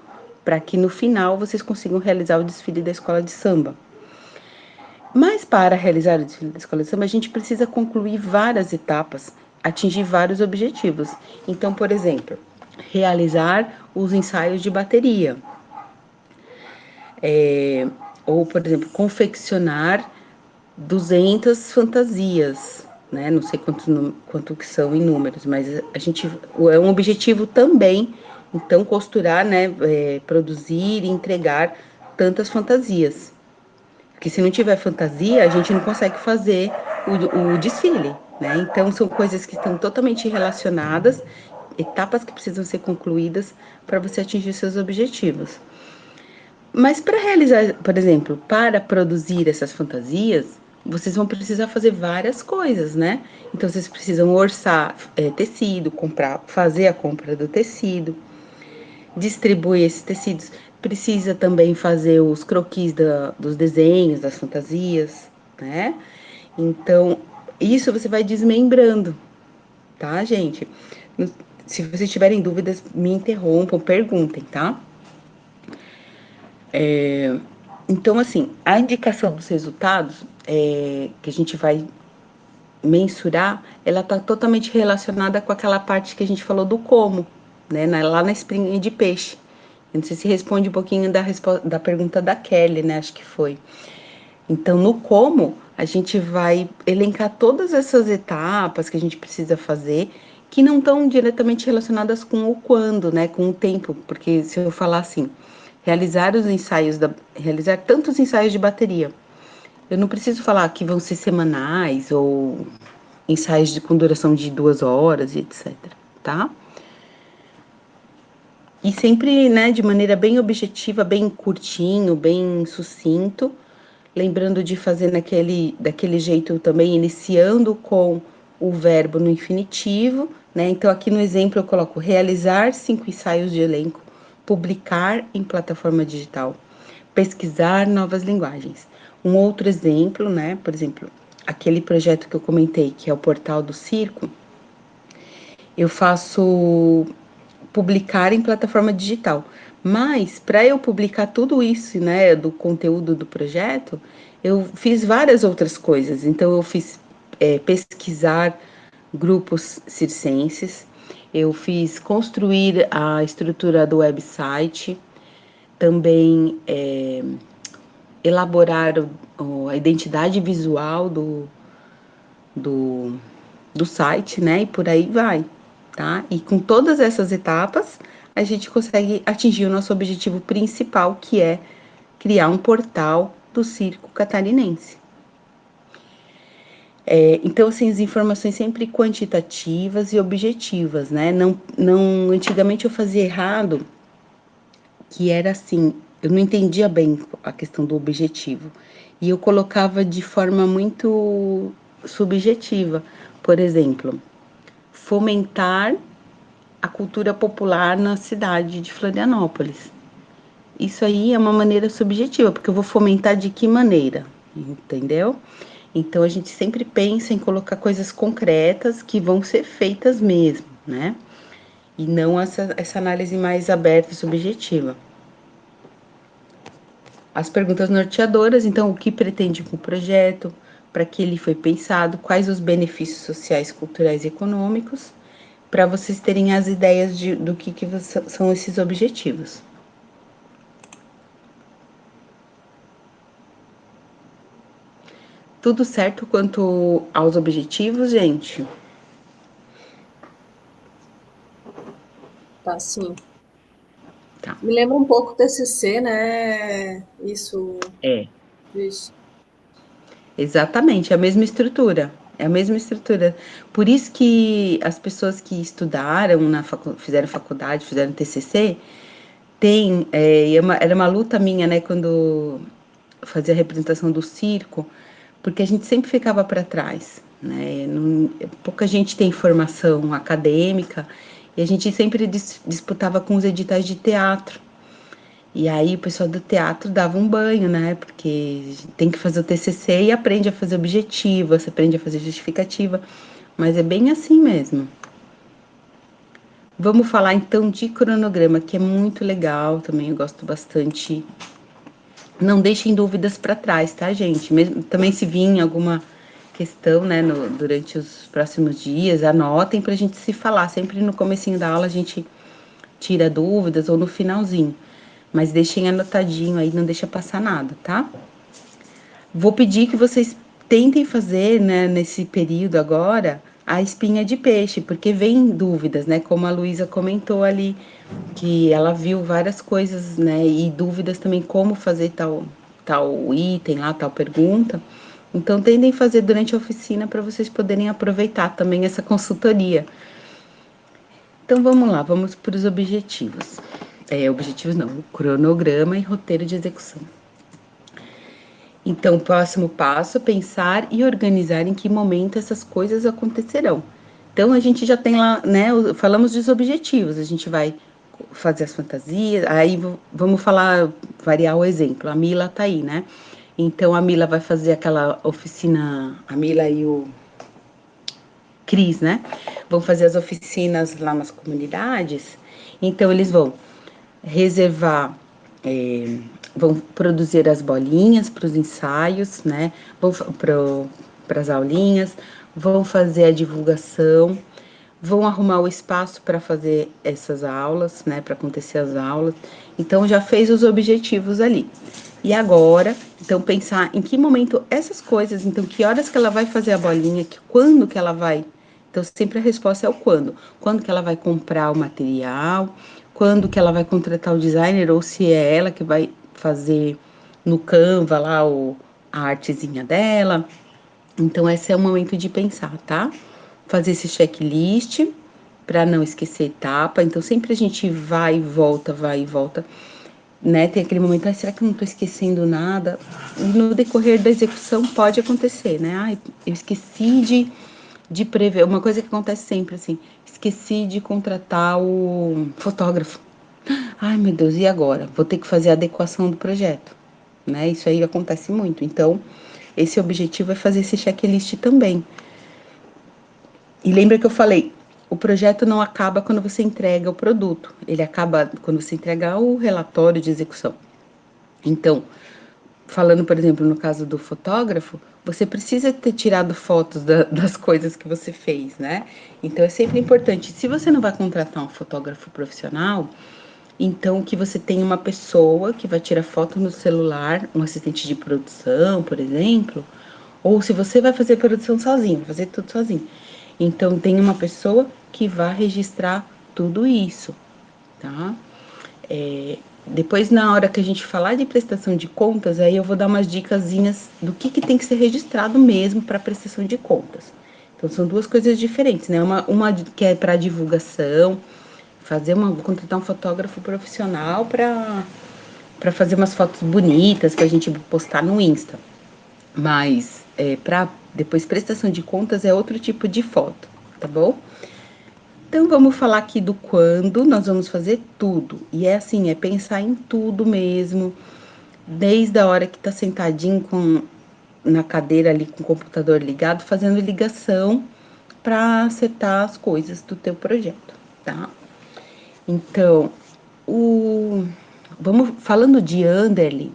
Speaker 2: para que no final vocês consigam realizar o desfile da escola de samba. Mas para realizar o desfile da escola de samba, a gente precisa concluir várias etapas, atingir vários objetivos. Então, por exemplo, realizar os ensaios de bateria. Ou, por exemplo, confeccionar 200 fantasias, né? Não sei quanto que são em números, mas a gente é um objetivo também, então costurar, né? Produzir e entregar tantas fantasias. Porque se não tiver fantasia, a gente não consegue fazer o desfile, né? Então são coisas que estão totalmente relacionadas, etapas que precisam ser concluídas para você atingir seus objetivos. Mas para realizar, por exemplo, para produzir essas fantasias, vocês vão precisar fazer várias coisas, né? Então vocês precisam orçar tecido, fazer a compra do tecido, distribuir esses tecidos. Precisa também fazer os croquis dos desenhos, das fantasias, né? Então, isso você vai desmembrando, tá, gente? Se vocês tiverem dúvidas, me interrompam, perguntem, tá? Então, assim, a indicação dos resultados que a gente vai mensurar, ela está totalmente relacionada com aquela parte que a gente falou do como, né? Lá na espinha de peixe. Eu não sei se responde um pouquinho da pergunta da Kelly, né? Acho que foi. Então, no como, a gente vai elencar todas essas etapas que a gente precisa fazer, que não estão diretamente relacionadas com o quando, né? Com o tempo, porque se eu falar assim, realizar tantos ensaios de bateria, eu não preciso falar que vão ser semanais ou ensaios com duração de 2 horas e etc, tá? E sempre, né, de maneira bem objetiva, bem curtinho, bem sucinto, lembrando de fazer daquele jeito também, iniciando com o verbo no infinitivo, né? Então, aqui no exemplo eu coloco realizar 5 ensaios de elenco, publicar em plataforma digital, pesquisar novas linguagens. Um outro exemplo, né? Por exemplo, aquele projeto que eu comentei, que é o Portal do Circo, eu faço publicar em plataforma digital. Mas, para eu publicar tudo isso, né, do conteúdo do projeto, eu fiz várias outras coisas. Então, eu fiz pesquisar grupos circenses, eu fiz construir a estrutura do website, também elaborar a identidade visual do, do site, né, e por aí vai, tá? E com todas essas etapas, a gente consegue atingir o nosso objetivo principal, que é criar um portal do circo catarinense. Então, assim, as informações sempre quantitativas e objetivas, né? Antigamente eu fazia errado, que era assim, eu não entendia bem a questão do objetivo. E eu colocava de forma muito subjetiva. Por exemplo, fomentar a cultura popular na cidade de Florianópolis. Isso aí é uma maneira subjetiva, porque eu vou fomentar de que maneira, entendeu? Então a gente sempre pensa em colocar coisas concretas que vão ser feitas mesmo, né? E não essa análise mais aberta e subjetiva. As perguntas norteadoras, então, o que pretende com o projeto, para que ele foi pensado, quais os benefícios sociais, culturais e econômicos, para vocês terem as ideias do que são esses objetivos. Tudo certo quanto aos objetivos, gente?
Speaker 3: Tá, sim.
Speaker 2: Tá.
Speaker 3: Me lembra um pouco TCC, né? Isso.
Speaker 2: É.
Speaker 3: Isso.
Speaker 2: Exatamente, é a mesma estrutura. É a mesma estrutura. Por isso que as pessoas que estudaram, fizeram faculdade, fizeram TCC, era uma luta minha, né, quando fazia a representação do circo, porque a gente sempre ficava para trás, né? Pouca gente tem formação acadêmica e a gente sempre disputava com os editais de teatro. E aí o pessoal do teatro dava um banho, né? Porque tem que fazer o TCC e aprende a fazer objetiva, você aprende a fazer justificativa, mas é bem assim mesmo. Vamos falar então de cronograma, que é muito legal também, eu gosto bastante. Não deixem dúvidas para trás, tá, gente? Mesmo, também se vir alguma questão, né, durante os próximos dias, anotem para a gente se falar. Sempre no comecinho da aula a gente tira dúvidas ou no finalzinho. Mas deixem anotadinho aí, não deixa passar nada, tá? Vou pedir que vocês tentem fazer, né, nesse período agora, a espinha de peixe, porque vem dúvidas, né? Como a Luísa comentou ali, que ela viu várias coisas, né? E dúvidas também como fazer tal item lá, tal pergunta. Então, tentem fazer durante a oficina para vocês poderem aproveitar também essa consultoria. Então, vamos lá, vamos para os objetivos. Objetivos não, o cronograma e roteiro de execução. Então, o próximo passo é pensar e organizar em que momento essas coisas acontecerão. Então, a gente já tem lá, né? Falamos dos objetivos, a gente vai fazer as fantasias, aí vamos variar o exemplo. A Mila tá aí, né? Então, a Mila vai fazer aquela oficina, a Mila e o Cris, né? Vão fazer as oficinas lá nas comunidades. Então, eles vão reservar, vão produzir as bolinhas para os ensaios, né? Vão para as aulinhas, vão fazer a divulgação, vão arrumar o espaço para fazer essas aulas, né? Para acontecer as aulas. Então já fez os objetivos ali. E agora, então pensar em que momento essas coisas, então que horas que ela vai fazer a bolinha, quando que ela vai. Então sempre a resposta é o quando. Quando que ela vai comprar o material, quando que ela vai contratar o designer ou se é ela que vai fazer no Canva lá a artezinha dela. Então esse é o momento de pensar, tá? Fazer esse checklist para não esquecer etapa. Então sempre a gente vai e volta, né? Tem aquele momento, será que eu não tô esquecendo nada? E no decorrer da execução pode acontecer, né? Ai, eu esqueci de prever, uma coisa que acontece sempre assim, esqueci de contratar o fotógrafo. Ai, meu Deus, e agora? Vou ter que fazer a adequação do projeto, né? Isso aí acontece muito. Então, esse objetivo é fazer esse checklist também. E lembra que eu falei, o projeto não acaba quando você entrega o produto, ele acaba quando você entrega o relatório de execução. Então, falando, por exemplo, no caso do fotógrafo, você precisa ter tirado fotos das coisas que você fez, né? Então, é sempre importante. Se você não vai contratar um fotógrafo profissional, então que você tenha uma pessoa que vai tirar foto no celular, um assistente de produção, por exemplo, ou se você vai fazer produção sozinho, fazer tudo sozinho. Então, tem uma pessoa que vai registrar tudo isso, tá? Depois, na hora que a gente falar de prestação de contas, aí eu vou dar umas dicasinhas do que tem que ser registrado mesmo para prestação de contas. Então, são duas coisas diferentes, né? Uma que é para divulgação, contratar um fotógrafo profissional para fazer umas fotos bonitas para a gente postar no Insta. Mas para depois prestação de contas é outro tipo de foto, tá bom? Então vamos falar aqui do quando nós vamos fazer tudo. E é assim, é pensar em tudo mesmo, desde a hora que tá sentadinho na cadeira ali com o computador ligado, fazendo ligação para acertar as coisas do teu projeto, tá? Então, vamos falando de Anderle,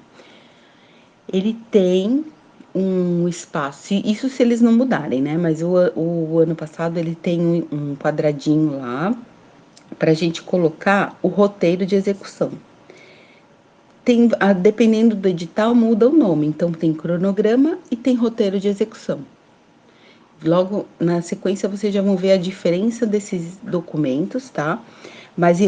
Speaker 2: ele tem um espaço, isso se eles não mudarem, né? Mas o ano passado ele tem um quadradinho lá para a gente colocar o roteiro de execução. Dependendo do edital, muda o nome. Então, tem cronograma e tem roteiro de execução. Logo na sequência, vocês já vão ver a diferença desses documentos, tá? Mas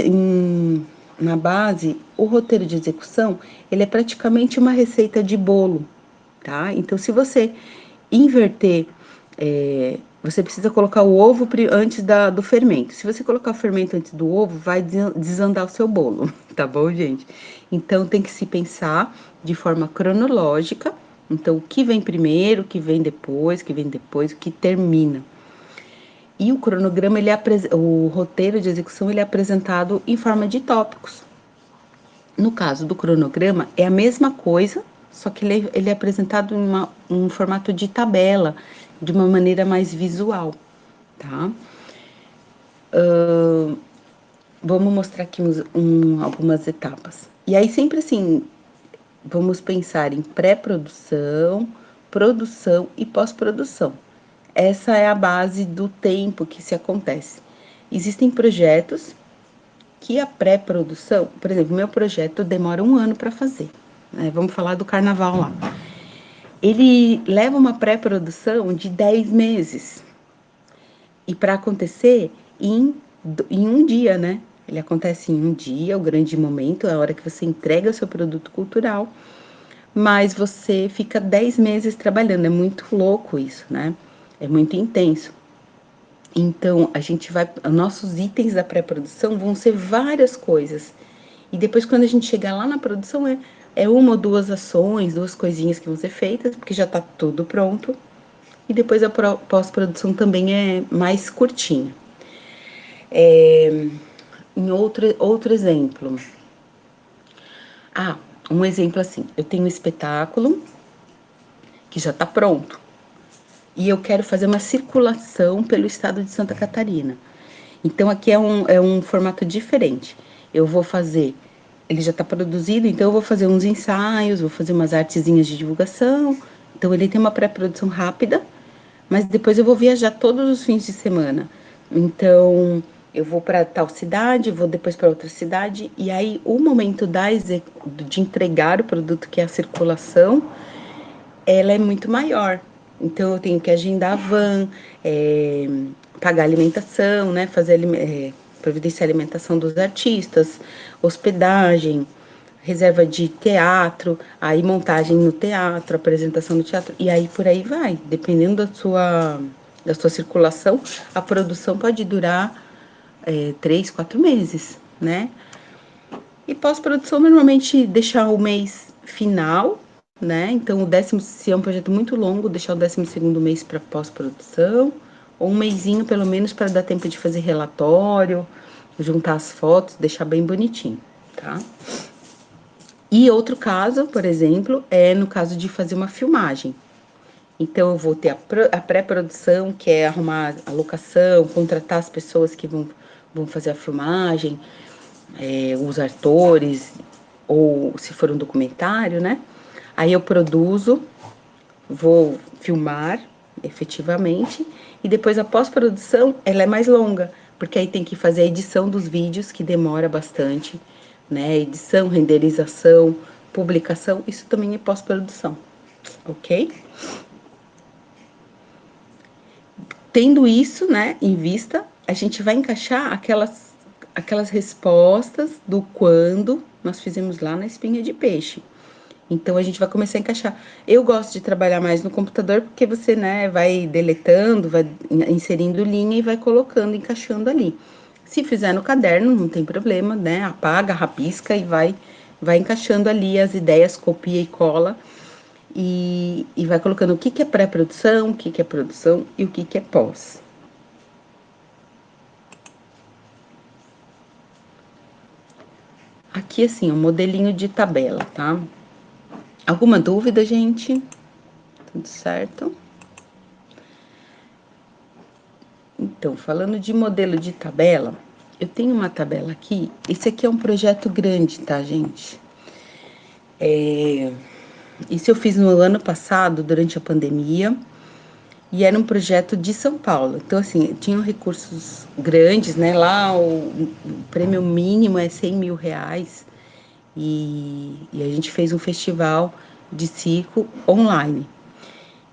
Speaker 2: na base, o roteiro de execução, ele é praticamente uma receita de bolo, tá? Então, se você inverter, você precisa colocar o ovo antes do fermento. Se você colocar o fermento antes do ovo, vai desandar o seu bolo, tá bom, gente? Então, tem que se pensar de forma cronológica. Então, o que vem primeiro, o que vem depois, o que termina. E o cronograma, o roteiro de execução, ele é apresentado em forma de tópicos. No caso do cronograma, é a mesma coisa, só que ele é apresentado em um formato de tabela, de uma maneira mais visual, tá? Vamos mostrar aqui algumas etapas. E aí, sempre assim, vamos pensar em pré-produção, produção e pós-produção. Essa é a base do tempo que se acontece. Existem projetos que a pré-produção, por exemplo, meu projeto demora 1 ano para fazer, né? Vamos falar do carnaval lá. Ele leva uma pré-produção de 10 meses. E para acontecer em 1 dia, né? Ele acontece em 1 dia, o grande momento, é a hora que você entrega o seu produto cultural, mas você fica 10 meses trabalhando. É muito louco isso, né? É muito intenso. Então, nossos itens da pré-produção vão ser várias coisas. E depois, quando a gente chegar lá na produção, é 1 ou 2 ações, 2 coisinhas que vão ser feitas, porque já está tudo pronto. E depois a pós-produção também é mais curtinha. Em outro exemplo. Um exemplo assim, eu tenho um espetáculo que já está pronto. E eu quero fazer uma circulação pelo estado de Santa Catarina. Então, aqui é um formato diferente. Ele já está produzido, então eu vou fazer uns ensaios, vou fazer umas artezinhas de divulgação. Então, ele tem uma pré-produção rápida, mas depois eu vou viajar todos os fins de semana. Então, eu vou para tal cidade, vou depois para outra cidade, e aí o momento de entregar o produto, que é a circulação, ela é muito maior. Então, eu tenho que agendar a van, pagar alimentação, né? Providenciar a alimentação dos artistas, hospedagem, reserva de teatro, aí montagem no teatro, apresentação no teatro, e aí por aí vai. Dependendo da sua circulação, a produção pode durar 3, 4 meses, né? E pós-produção, normalmente, deixar o mês final, né? Então, se é um projeto muito longo, deixar o 12º mês para pós-produção, ou um mesinho, pelo menos, para dar tempo de fazer relatório, juntar as fotos, deixar bem bonitinho, tá? E outro caso, por exemplo, é no caso de fazer uma filmagem. Então, eu vou ter a pré-produção, que é arrumar a locação, contratar as pessoas que vão fazer a filmagem, os atores, ou se for um documentário, né? Aí eu produzo, vou filmar efetivamente, e depois a pós-produção, ela é mais longa, porque aí tem que fazer a edição dos vídeos, que demora bastante, né? Edição, renderização, publicação, isso também é pós-produção, ok? Tendo isso, né, em vista, a gente vai encaixar aquelas respostas do quando nós fizemos lá na espinha de peixe. Então, a gente vai começar a encaixar. Eu gosto de trabalhar mais no computador, porque você, né, vai deletando, vai inserindo linha e vai colocando, encaixando ali. Se fizer no caderno, não tem problema, né? Apaga, rabisca e vai encaixando ali as ideias, copia e cola. E vai colocando o que é pré-produção, o que é produção e o que é pós. Aqui, assim, um modelinho de tabela, tá? Alguma dúvida, gente? Tudo certo? Então, falando de modelo de tabela, eu tenho uma tabela aqui. Esse aqui é um projeto grande, tá, gente? Isso eu fiz no ano passado, durante a pandemia, e era um projeto de São Paulo. Então, assim, tinham recursos grandes, né? Lá o prêmio mínimo é 100 mil reais, e a gente fez um festival de circo online.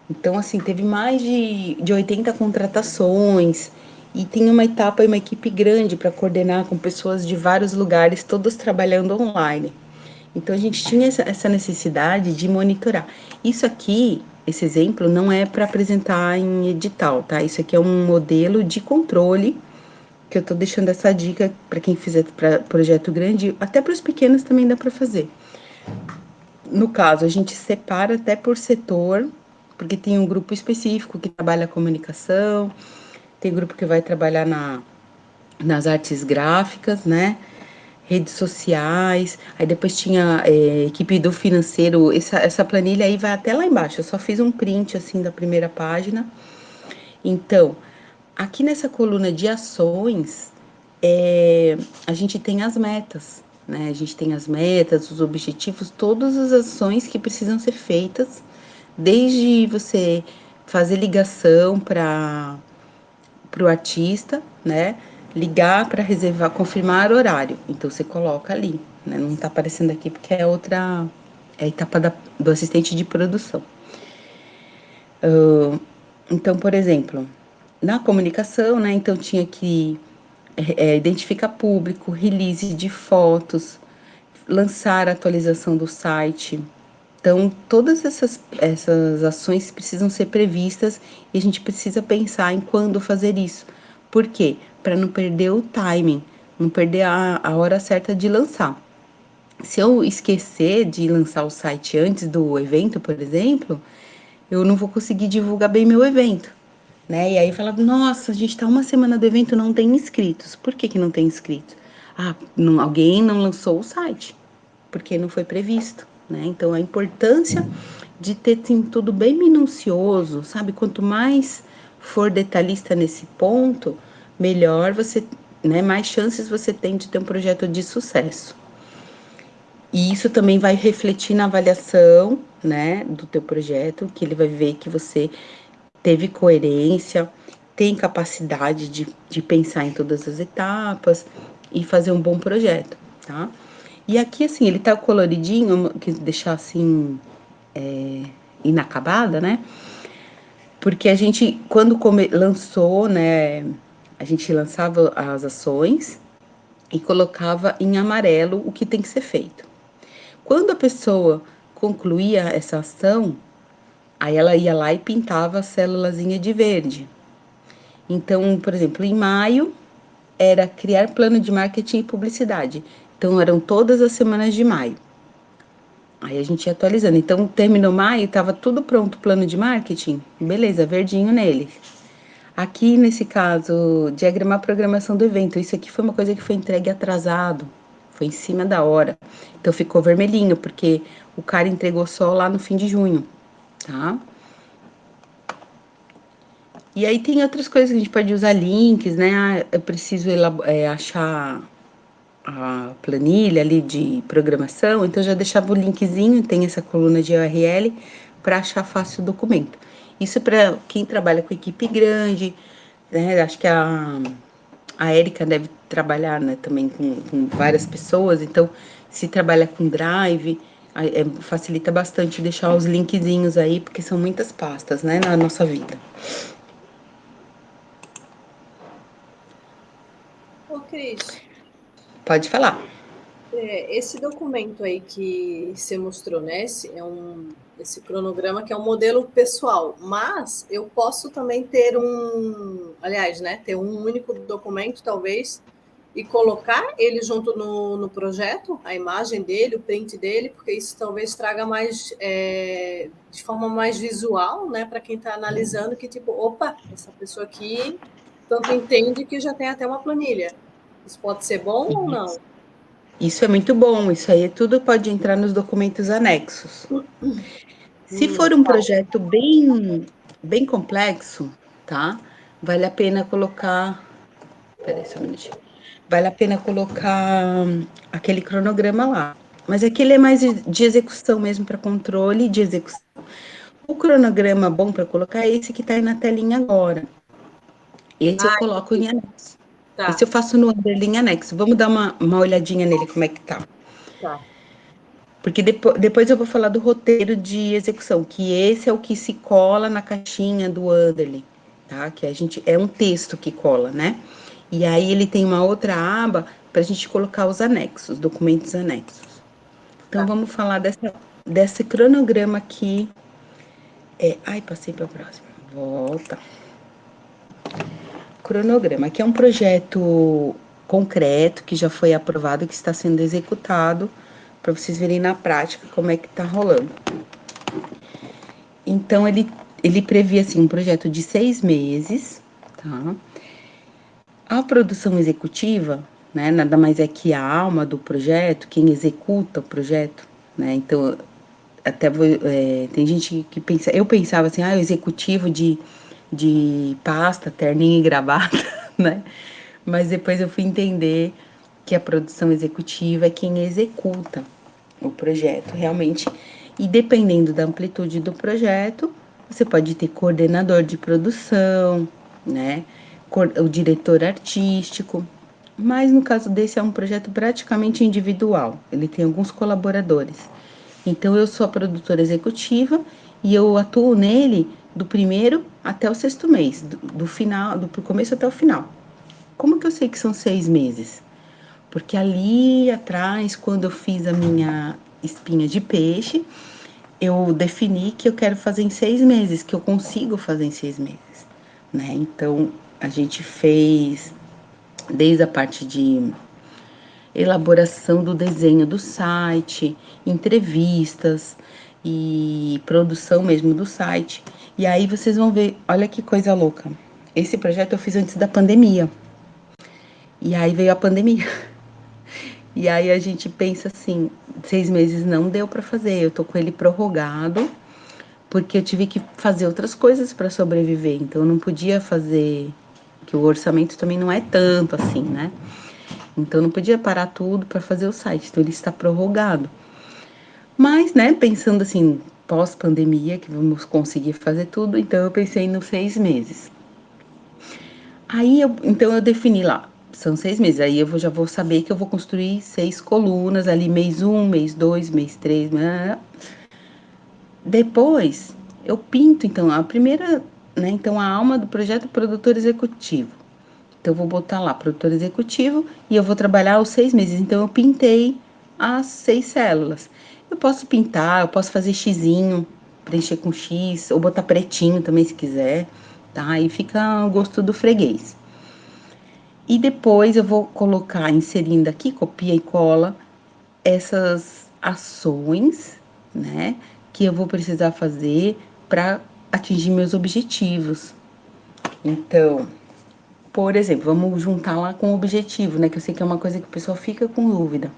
Speaker 2: Então, assim, teve mais de 80 contratações, e tem uma etapa e uma equipe grande para coordenar com pessoas de vários lugares, todos trabalhando online. Então a gente tinha essa necessidade de monitorar. Isso aqui, esse exemplo, não é para apresentar em edital, tá? Isso aqui é um modelo de controle que eu tô deixando essa dica para quem fizer para projeto grande, até para os pequenos também dá para fazer. No caso, a gente separa até por setor, porque tem um grupo específico que trabalha a comunicação, tem grupo que vai trabalhar nas artes gráficas, né? Redes sociais, aí depois tinha equipe do financeiro, essa planilha aí vai até lá embaixo, eu só fiz um print assim da primeira página. Então, aqui nessa coluna de ações, a gente tem as metas, né? A gente tem as metas, os objetivos, todas as ações que precisam ser feitas, desde você fazer ligação para o artista, né? Ligar para reservar, confirmar horário. Então você coloca ali, né? Não tá aparecendo aqui porque é outra, é a etapa do assistente de produção. Então, por exemplo, na comunicação, né? Então tinha que identificar público, release de fotos, lançar a atualização do site. Então, todas essas ações precisam ser previstas e a gente precisa pensar em quando fazer isso. Por quê? Para não perder o timing, não perder a hora certa de lançar. Se eu esquecer de lançar o site antes do evento, por exemplo, eu não vou conseguir divulgar bem meu evento, né? E aí falava, nossa, a gente está uma semana do evento, não tem inscritos. Por que que não tem inscritos? Ah, alguém não lançou o site, porque não foi previsto, né? Então a importância de ter assim, tudo bem minucioso, sabe? Quanto mais for detalhista nesse ponto, melhor você, né? Mais chances você tem de ter um projeto de sucesso. E isso também vai refletir na avaliação, né, do teu projeto, que ele vai ver que você teve coerência, tem capacidade de pensar em todas as etapas e fazer um bom projeto, tá? E aqui, assim, ele tá coloridinho, quis deixar assim, inacabada, né? Porque a gente, quando lançou, né, a gente lançava as ações e colocava em amarelo o que tem que ser feito. Quando a pessoa concluía essa ação, aí ela ia lá e pintava a célulazinha de verde. Então, por exemplo, em maio era criar plano de marketing e publicidade. Então, eram todas as semanas de maio. Aí a gente ia atualizando. Então, terminou maio, estava tudo pronto o plano de marketing. Beleza, verdinho nele. Aqui, nesse caso, diagramar a programação do evento. Isso aqui foi uma coisa que foi entregue atrasado. Foi em cima da hora. Então, ficou vermelhinho, porque o cara entregou só lá no fim de junho, tá? E aí tem outras coisas que a gente pode usar links, né? Ah, eu preciso achar a planilha ali de programação, então já deixava o linkzinho, tem essa coluna de URL para achar fácil o documento. Isso para quem trabalha com equipe grande, né? Acho que a Érica deve trabalhar, né, também com várias pessoas, então se trabalha com Drive, facilita bastante deixar os linkzinhos aí, porque são muitas pastas, né, na nossa vida.
Speaker 3: Ô, Cris,
Speaker 2: Pode falar.
Speaker 3: esse documento aí que você mostrou, né? Esse cronograma que é um modelo pessoal, mas eu posso também ter aliás, né? Ter um único documento, talvez, e colocar ele junto no projeto, a imagem dele, o print dele, porque isso talvez traga mais, de forma mais visual, né? Para quem está analisando, que tipo, opa, essa pessoa aqui tanto entende que já tem até uma planilha. Isso pode ser bom ou não?
Speaker 2: Isso é muito bom, isso aí tudo pode entrar nos documentos anexos. Se for um projeto bem complexo, tá? Vale a pena colocar. Peraí, só um minutinho. Vale a pena colocar aquele cronograma lá. Mas aquele é mais de execução mesmo, para controle de execução. O cronograma bom para colocar é esse que está aí na telinha agora. Esse eu coloco em anexo.
Speaker 3: Tá,
Speaker 2: Esse eu faço no underline anexo. Vamos dar uma olhadinha nele, como é que tá.
Speaker 3: tá.
Speaker 2: Porque depois eu vou falar do roteiro de execução, que esse é o que se cola na caixinha do Underly. tá? Que a gente é um texto que cola, né? E aí ele tem uma outra aba para a gente colocar os anexos, documentos anexos. Então vamos falar desse cronograma aqui. Ai, passei para a próxima. Volta. Cronograma, que é um projeto concreto que já foi aprovado, que está sendo executado, para vocês verem na prática como é que está rolando. Então, ele previa, assim, um projeto de 6 meses, tá? A produção executiva, né, nada mais é que a alma do projeto, quem executa o projeto, né? Então, até tem gente que pensa, eu pensava assim, o executivo de pasta, terninho e gravata, né? Mas depois eu fui entender que a produção executiva é quem executa o projeto realmente. E dependendo da amplitude do projeto, você pode ter coordenador de produção, né? O diretor artístico. Mas no caso desse é um projeto praticamente individual. Ele tem alguns colaboradores. Então eu sou a produtora executiva e eu atuo nele do primeiro até o 6º mês, do final, do começo até o final. Como que eu sei que são 6 meses? Porque ali atrás, quando eu fiz a minha espinha de peixe, eu defini que eu quero fazer em 6 meses, que eu consigo fazer em 6 meses, né? Então, a gente fez desde a parte de elaboração do desenho do site, entrevistas e produção mesmo do site. E aí vocês vão ver, olha que coisa louca. Esse projeto eu fiz antes da pandemia. E aí veio a pandemia. E aí a gente pensa assim, 6 meses não deu para fazer, eu tô com ele prorrogado, porque eu tive que fazer outras coisas para sobreviver, então eu não podia fazer, que o orçamento também não é tanto assim, né? Então não podia parar tudo para fazer o site, então ele está prorrogado. Mas, né, pensando assim, pós-pandemia, que vamos conseguir fazer tudo, então eu pensei nos 6 meses. Aí, então eu defini lá, são 6 meses, aí eu já vou saber que eu vou construir 6 colunas ali, mês 1, mês 2, mês 3, né? Depois, eu pinto, então, a primeira, né, então a alma do projeto é produtor executivo. Então, eu vou botar lá, produtor executivo, e eu vou trabalhar os 6 meses. Então, eu pintei as 6 células. Eu posso pintar, eu posso fazer xizinho, preencher com X, ou botar pretinho também, se quiser, tá? Aí fica ao gosto do freguês. E depois eu vou colocar, inserindo aqui, copia e cola, essas ações, né, que eu vou precisar fazer para atingir meus objetivos. Então, por exemplo, vamos juntar lá com o objetivo, né, que eu sei que é uma coisa que o pessoal fica com dúvida.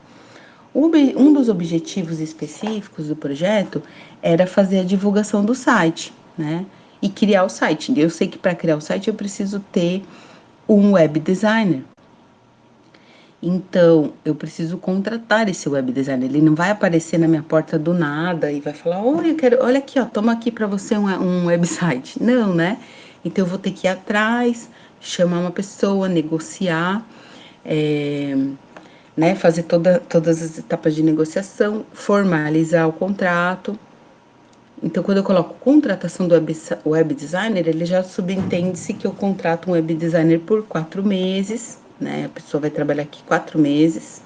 Speaker 2: Um dos objetivos específicos do projeto era fazer a divulgação do site, né, e criar o site. Eu sei que para criar o site eu preciso ter um web designer. Então, eu preciso contratar esse web designer. Ele não vai aparecer na minha porta do nada e vai falar: "Oi, eu quero, olha aqui, ó, toma aqui para você um website". Não, né? Então, eu vou ter que ir atrás, chamar uma pessoa, negociar, né? Fazer todas as etapas de negociação, formalizar o contrato. Então, quando eu coloco contratação do web designer, ele já subentende-se que eu contrato um web designer por 4 meses, né? A pessoa vai trabalhar aqui 4 meses.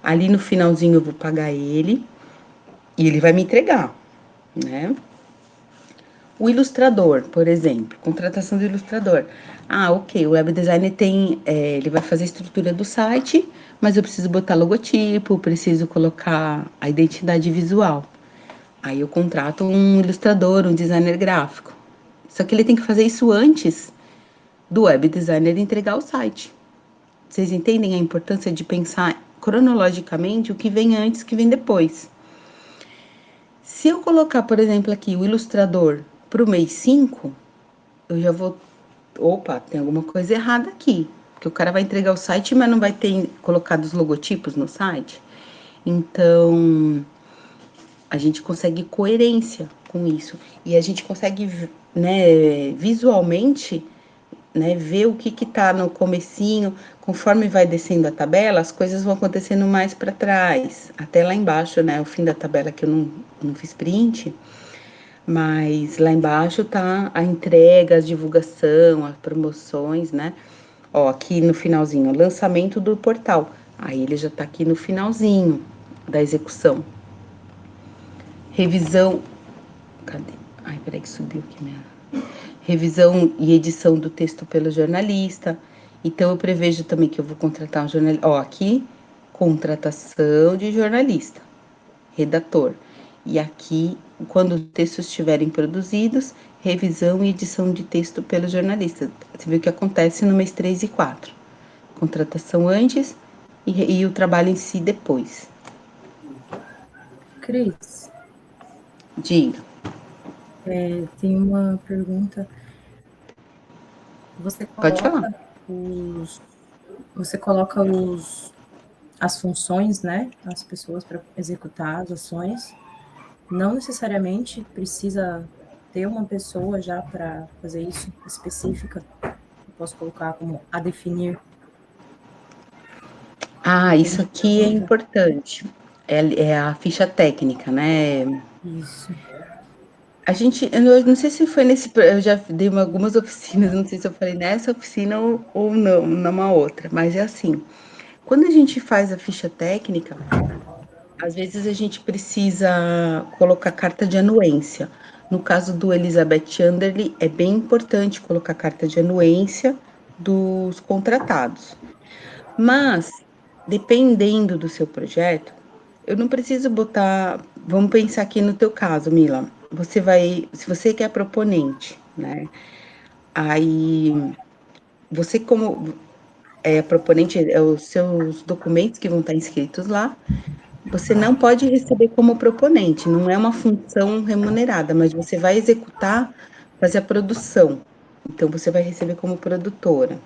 Speaker 2: Ali no finalzinho eu vou pagar ele e ele vai me entregar, né? O ilustrador, por exemplo, contratação do ilustrador. Ok, o web designer ele vai fazer a estrutura do site, mas eu preciso botar logotipo, preciso colocar a identidade visual. Aí eu contrato um ilustrador, um designer gráfico. Só que ele tem que fazer isso antes do web designer entregar o site. Vocês entendem a importância de pensar cronologicamente o que vem antes, o que vem depois? Se eu colocar, por exemplo, aqui o ilustrador para o mês 5, eu já vou. Opa, tem alguma coisa errada aqui. Porque o cara vai entregar o site, mas não vai ter colocado os logotipos no site. Então, a gente consegue coerência com isso. E a gente consegue, né, visualmente, né, ver o que tá no comecinho, conforme vai descendo a tabela, as coisas vão acontecendo mais para trás, até lá embaixo, né, o fim da tabela que eu não fiz print, Mas lá embaixo tá a entrega, a divulgação, as promoções, né? Ó, aqui no finalzinho, lançamento do portal. Aí ele já tá aqui no finalzinho da execução. Revisão. Cadê? Ai, peraí que subiu aqui minha. Revisão e edição do texto pelo jornalista. Então, eu prevejo também que eu vou contratar um jornalista. Ó, aqui, contratação de jornalista, redator. E aqui, quando os textos estiverem produzidos, revisão e edição de texto pelo jornalista. Você viu o que acontece no mês 3 e 4. Contratação antes e o trabalho em si depois.
Speaker 6: Cris,
Speaker 2: Diga.
Speaker 6: tem uma pergunta. Você
Speaker 2: Pode falar.
Speaker 6: coloca as funções, né? As pessoas para executar as ações. Não necessariamente precisa ter uma pessoa já para fazer isso específica. Eu posso colocar como a definir.
Speaker 2: Ah, isso aqui é importante. É a ficha técnica, né?
Speaker 6: Isso.
Speaker 2: Eu não sei se foi eu já dei algumas oficinas, não sei se eu falei nessa oficina ou não, numa outra, mas é assim, quando a gente faz a ficha técnica, às vezes a gente precisa colocar carta de anuência. No caso do Elizabeth Anderle, é bem importante colocar carta de anuência dos contratados. Mas, dependendo do seu projeto, eu não preciso botar. Vamos pensar aqui no teu caso, Mila. Se você que é proponente, né? Aí, você como é proponente, é os seus documentos que vão estar inscritos lá. Você não pode receber como proponente, não é uma função remunerada, mas você vai executar, fazer a produção. Então, você vai receber como produtora.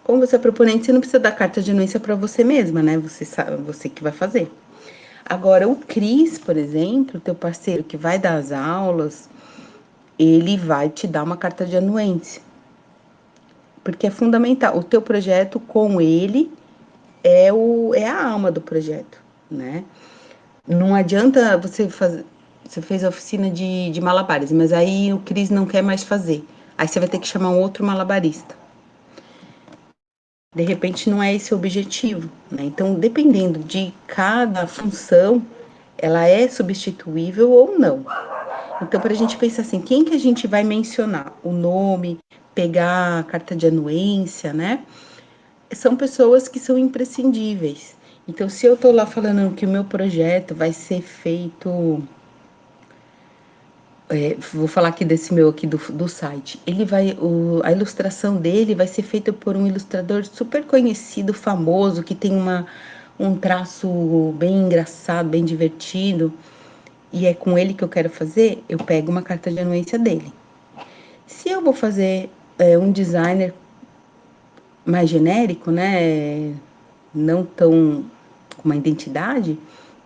Speaker 2: Como você é proponente, você não precisa dar carta de anuência para você mesma, né? Você sabe, você que vai fazer. Agora, o Cris, por exemplo, teu parceiro que vai dar as aulas, ele vai te dar uma carta de anuência. Porque é fundamental. O teu projeto com ele é a alma do projeto, né? Não adianta você fazer. Você fez a oficina de malabares, mas aí o Cris não quer mais fazer. Aí você vai ter que chamar um outro malabarista. De repente não é esse o objetivo, né? Então, dependendo de cada função, ela é substituível ou não. Então, para a gente pensar assim, quem que a gente vai mencionar? O nome, pegar a carta de anuência, né? São pessoas que são imprescindíveis. Então, se eu estou lá falando que o meu projeto vai ser feito, vou falar aqui desse meu aqui do site. A ilustração dele vai ser feita por um ilustrador super conhecido, famoso, que tem um traço bem engraçado, bem divertido. E é com ele que eu quero fazer, eu pego uma carta de anuência dele. Se eu vou fazer um designer mais genérico, né, não tão com uma identidade,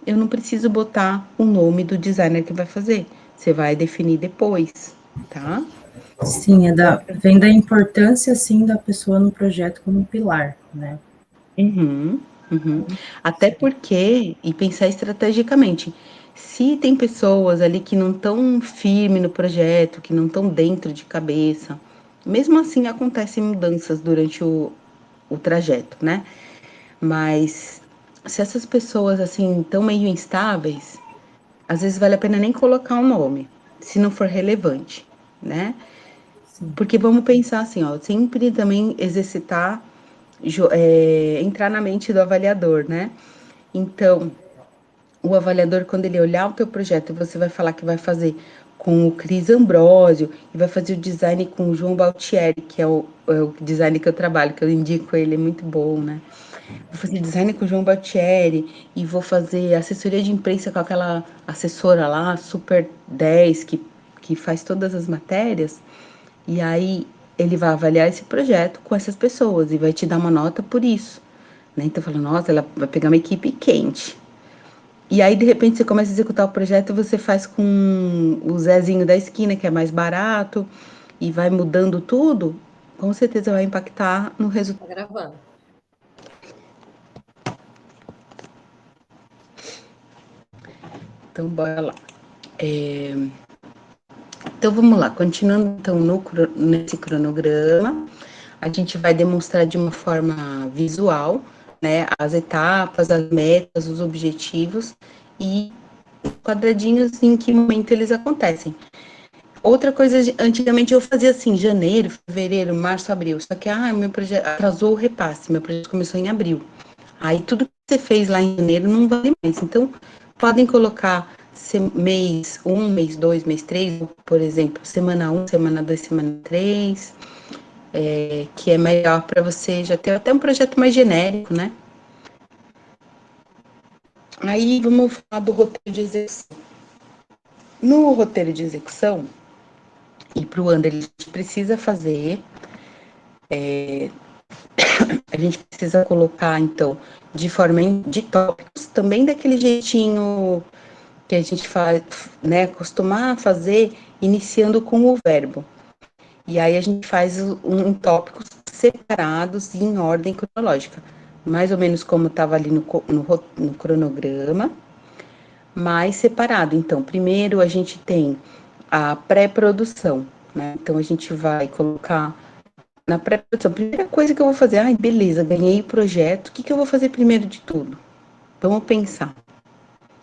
Speaker 2: eu não preciso botar o nome do designer que vai fazer. Você vai definir depois, tá?
Speaker 6: Sim, vem da importância, sim, da pessoa no projeto como pilar, né?
Speaker 2: Uhum, uhum. Até porque, e pensar estrategicamente, se tem pessoas ali que não estão firme no projeto, que não estão dentro de cabeça, mesmo assim acontecem mudanças durante o trajeto, né? Mas se essas pessoas assim estão meio instáveis, às vezes vale a pena nem colocar um nome, se não for relevante, né?
Speaker 6: Sim.
Speaker 2: Porque vamos pensar assim, ó, sempre também exercitar, entrar na mente do avaliador, né? Então, o avaliador, quando ele olhar o teu projeto, você vai falar que vai fazer com o Cris Ambrosio e vai fazer o design com o João Baltieri, que é o design que eu trabalho, que eu indico ele, é muito bom, né? Vou fazer design com o João Baltieri e vou fazer assessoria de imprensa com aquela assessora lá, Super 10, que faz todas as matérias. E aí ele vai avaliar esse projeto com essas pessoas e vai te dar uma nota por isso, né? Então fala, nossa, ela vai pegar uma equipe quente. E aí, de repente, você começa a executar o projeto e você faz com o Zezinho da esquina, que é mais barato, e vai mudando tudo, com certeza vai impactar no resultado.
Speaker 3: Tá gravando.
Speaker 2: Então, bora lá. Então, vamos lá, continuando então nesse cronograma, a gente vai demonstrar de uma forma visual, né, as etapas, as metas, os objetivos e quadradinhos em que momento eles acontecem. Outra coisa, antigamente eu fazia assim, janeiro, fevereiro, março, abril, só que meu projeto atrasou o repasse, meu projeto começou em abril. Aí tudo que você fez lá em janeiro não vale mais. Então, podem colocar mês 1, mês 2, mês 3, por exemplo, semana 1, semana 2, semana 3, que é melhor para você já ter até um projeto mais genérico, né? Aí vamos falar do roteiro de execução. No roteiro de execução, e para o Under, a gente precisa fazer, a gente precisa colocar, então, de forma de tópicos, também daquele jeitinho que a gente faz, né, costumar fazer iniciando com o verbo. E aí a gente faz um tópicos separados e em ordem cronológica, mais ou menos como estava ali no cronograma, mas separado. Então, primeiro a gente tem a pré-produção, né? Então a gente vai colocar na pré-produção, primeira coisa que eu vou fazer, beleza, ganhei o projeto, o que eu vou fazer primeiro de tudo? Vamos pensar.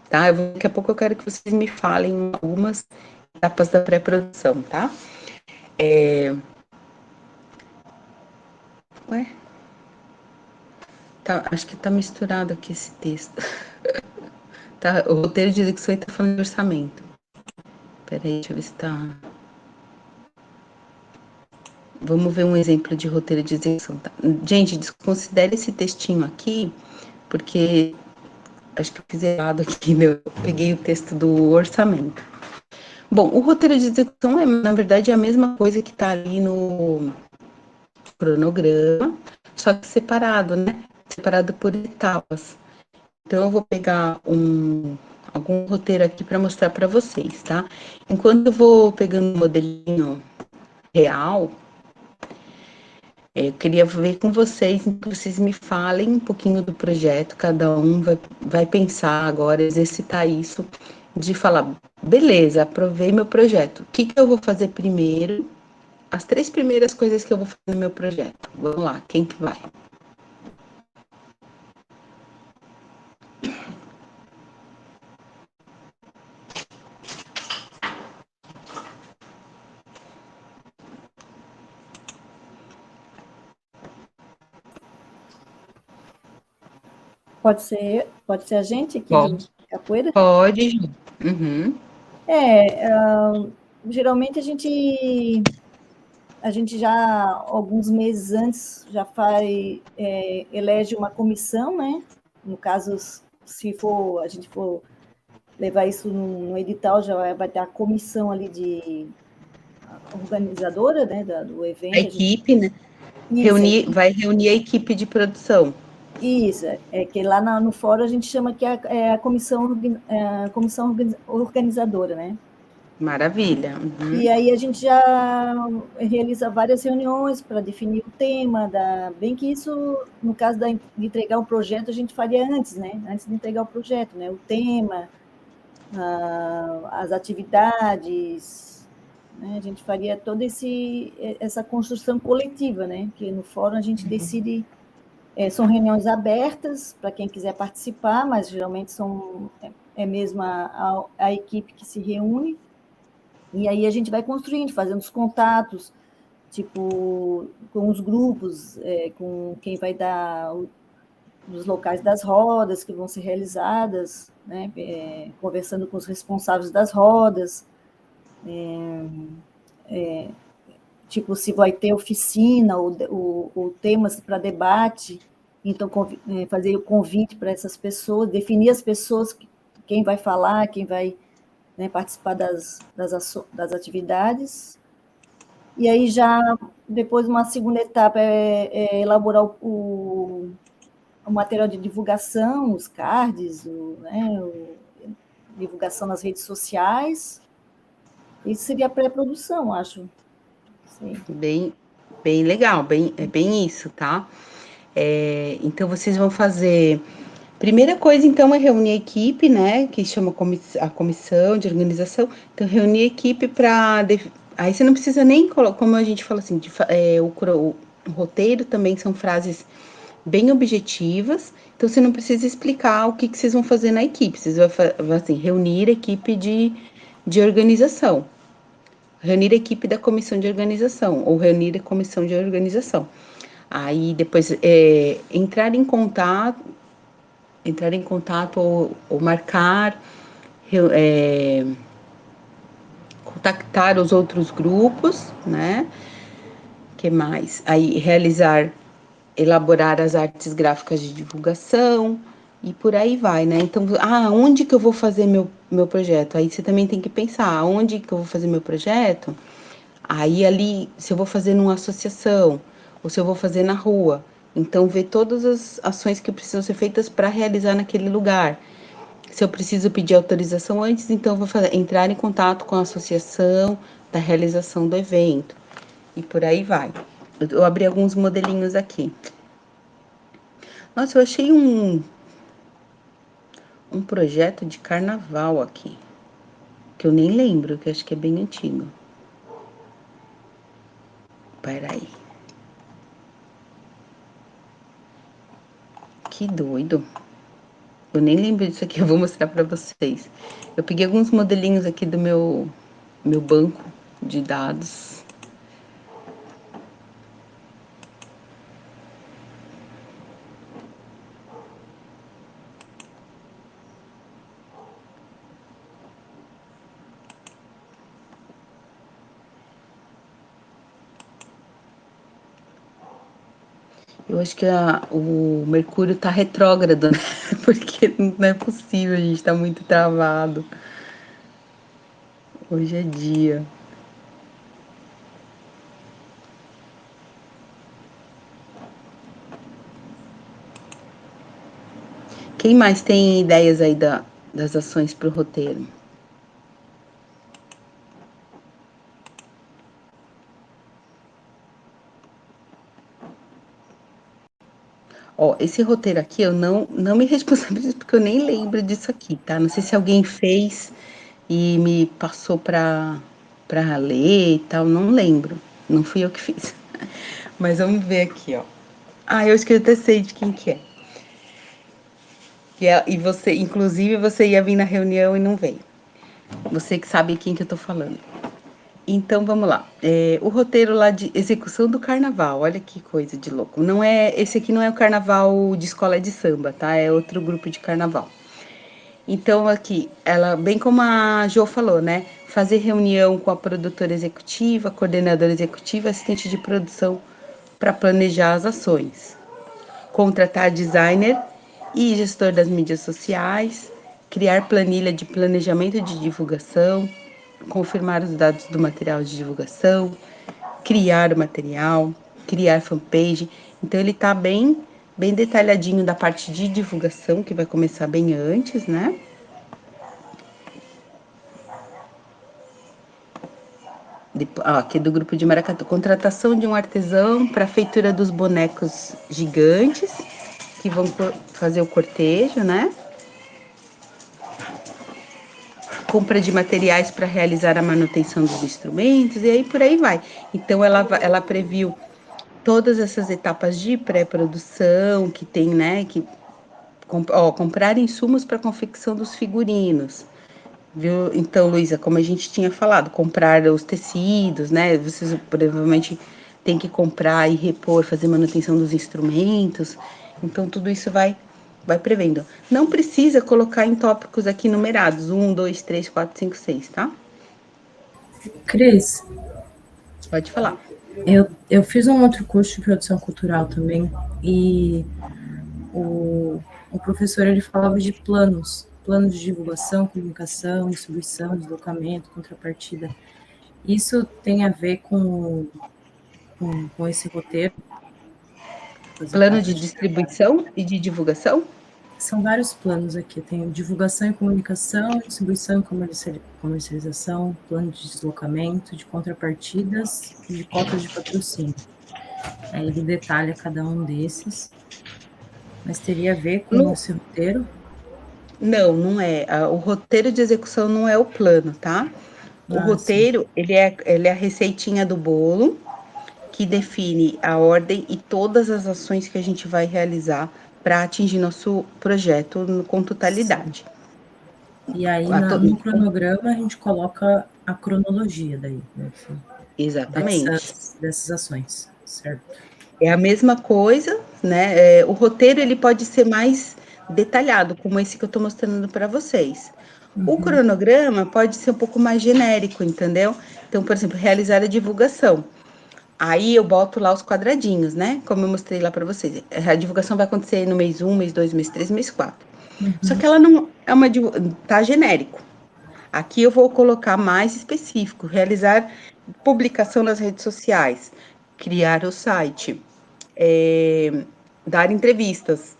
Speaker 2: Tá? Daqui a pouco eu quero que vocês me falem algumas etapas da pré-produção, tá? Ué? Tá, acho que tá misturado aqui esse texto. Tá, o roteiro de execução tá falando de orçamento. Peraí, deixa eu ver se tá... Vamos ver um exemplo de roteiro de execução. Tá? Gente, desconsidere esse textinho aqui, porque acho que eu fiz errado aqui, eu peguei o texto do orçamento. Bom, o roteiro de execução na verdade, é a mesma coisa que tá ali no cronograma, só que separado, né? Separado por etapas. Então, eu vou pegar algum roteiro aqui para mostrar para vocês, tá? Enquanto eu vou pegando um modelinho real, eu queria ver com vocês, que vocês me falem um pouquinho do projeto, cada um vai pensar agora, exercitar isso, de falar, beleza, aprovei meu projeto, o que eu vou fazer primeiro? As 3 primeiras coisas que eu vou fazer no meu projeto. Vamos lá, quem que vai?
Speaker 4: Pode ser a gente aqui
Speaker 2: Pode.
Speaker 4: do Capoeira?
Speaker 2: Pode. Uhum.
Speaker 4: Geralmente a gente já, alguns meses antes, já elege uma comissão, né? No caso, se a gente for levar isso no edital, já vai ter a comissão ali de organizadora, né, do evento.
Speaker 2: A equipe, né? Vai reunir a equipe de produção.
Speaker 4: Isso, que lá no fórum a gente chama que é a comissão organizadora, né?
Speaker 2: Maravilha. Uhum.
Speaker 4: E aí a gente já realiza várias reuniões para definir o tema, bem que isso, no caso de entregar o projeto, a gente faria antes, né? Antes de entregar o projeto, né? O tema, as atividades, né? A gente faria toda essa construção coletiva, né? Que no fórum a gente decide, são reuniões abertas para quem quiser participar, mas geralmente é mesmo a equipe que se reúne. E aí a gente vai construindo, fazendo os contatos, tipo, com os grupos, com quem vai dar os locais das rodas que vão ser realizadas, né? Conversando com os responsáveis das rodas, tipo, se vai ter oficina ou temas para debate, então fazer o convite para essas pessoas, definir as pessoas, quem vai falar, quem vai, né, participar das atividades. E aí já, depois, uma segunda etapa é elaborar o material de divulgação, os cards, divulgação nas redes sociais. Isso seria a pré-produção, acho. Sim.
Speaker 2: Bem legal, é bem isso, tá? Então, vocês vão fazer Primeira coisa, então, é reunir a equipe, né, que chama a comissão de organização. Então, reunir a equipe para... Aí você não precisa nem colocar, como a gente fala assim, o roteiro também são frases bem objetivas, então você não precisa explicar o que vocês vão fazer na equipe, vocês vão assim, reunir a equipe de organização, reunir a equipe da comissão de organização, ou reunir a comissão de organização. Aí depois entrar em contato ou marcar, contactar os outros grupos, né? Que mais? Aí elaborar as artes gráficas de divulgação e por aí vai, né? Então, onde que eu vou fazer meu projeto? Aí você também tem que pensar, onde que eu vou fazer meu projeto? Aí ali, se eu vou fazer numa associação, ou se eu vou fazer na rua. Então, ver todas as ações que precisam ser feitas para realizar naquele lugar. Se eu preciso pedir autorização antes, então eu vou entrar em contato com a associação da realização do evento. E por aí vai. Eu abri alguns modelinhos aqui. Nossa, eu achei um projeto de carnaval aqui, que eu nem lembro, que acho que é bem antigo. Peraí. Que doido. Eu nem lembro disso aqui, eu vou mostrar para vocês. Eu peguei alguns modelinhos aqui do meu banco de dados. Eu acho que o Mercúrio tá retrógrado, né? Porque não é possível, a gente tá muito travado. Hoje é dia. Quem mais tem ideias aí das ações para o roteiro? Ó, esse roteiro aqui eu não me responsabilizo porque eu nem lembro disso aqui, tá? Não sei se alguém fez e me passou para ler e tal, não lembro. Não fui eu que fiz. Mas vamos ver aqui, ó. Eu acho que eu até sei de quem que é. E você, inclusive, você ia vir na reunião e não veio. Você que sabe quem que eu tô falando. Então vamos lá. O roteiro lá de execução do carnaval, olha que coisa de louco. Esse aqui não é o carnaval de escola de samba, tá? É outro grupo de carnaval. Então aqui, ela, bem como a Jo falou, né? Fazer reunião com a produtora executiva, coordenadora executiva, assistente de produção para planejar as ações. Contratar designer e gestor das mídias sociais, criar planilha de planejamento de divulgação, confirmar os dados do material de divulgação, criar o material, criar fanpage. Então ele tá bem detalhadinho da parte de divulgação, que vai começar bem antes, né? Aqui do grupo de Maracatu, contratação de um artesão para a feitura dos bonecos gigantes, que vão fazer o cortejo, né? Compra de materiais para realizar a manutenção dos instrumentos, e aí por aí vai. Então, ela previu todas essas etapas de pré-produção que tem, né? Comprar insumos para confecção dos figurinos. Viu? Então, Luísa, como a gente tinha falado, comprar os tecidos, né? Vocês provavelmente têm que comprar e repor, fazer manutenção dos instrumentos. Então, tudo isso vai prevendo. Não precisa colocar em tópicos aqui numerados, 1, 2, 3, 4, 5, 6, tá?
Speaker 6: Cris,
Speaker 2: Pode falar.
Speaker 6: eu fiz um outro curso de produção cultural também, e o professor ele falava de planos de divulgação, comunicação, distribuição, deslocamento, contrapartida. Isso tem a ver com esse roteiro?
Speaker 2: Plano de distribuição e de divulgação?
Speaker 6: São vários planos aqui. Tem divulgação e comunicação, distribuição e comercialização, plano de deslocamento, de contrapartidas e de cotas de patrocínio. Aí ele detalha cada um desses. Mas teria a ver com
Speaker 2: No-
Speaker 6: esse roteiro?
Speaker 2: não é. O roteiro de execução não é o plano, tá? O
Speaker 6: Sim.
Speaker 2: roteiro, ele é a receitinha do bolo que define a ordem e todas as ações que a gente vai realizar para atingir nosso projeto com totalidade.
Speaker 6: E aí,
Speaker 2: A to-
Speaker 6: no cronograma, a gente coloca a cronologia daí,
Speaker 2: Exatamente.
Speaker 6: dessas ações, certo?
Speaker 2: É a mesma coisa, né? O roteiro ele pode ser mais detalhado, como esse que eu estou mostrando para vocês. O cronograma pode ser um pouco mais genérico, entendeu? Então, por exemplo, realizar a divulgação. Aí eu boto lá os quadradinhos, né? Como eu mostrei lá para vocês. A divulgação vai acontecer no mês 1, mês 2, mês 3, mês 4. Só que ela não é tá genérico. Aqui eu vou colocar mais específico, realizar publicação nas redes sociais, criar o site, dar entrevistas,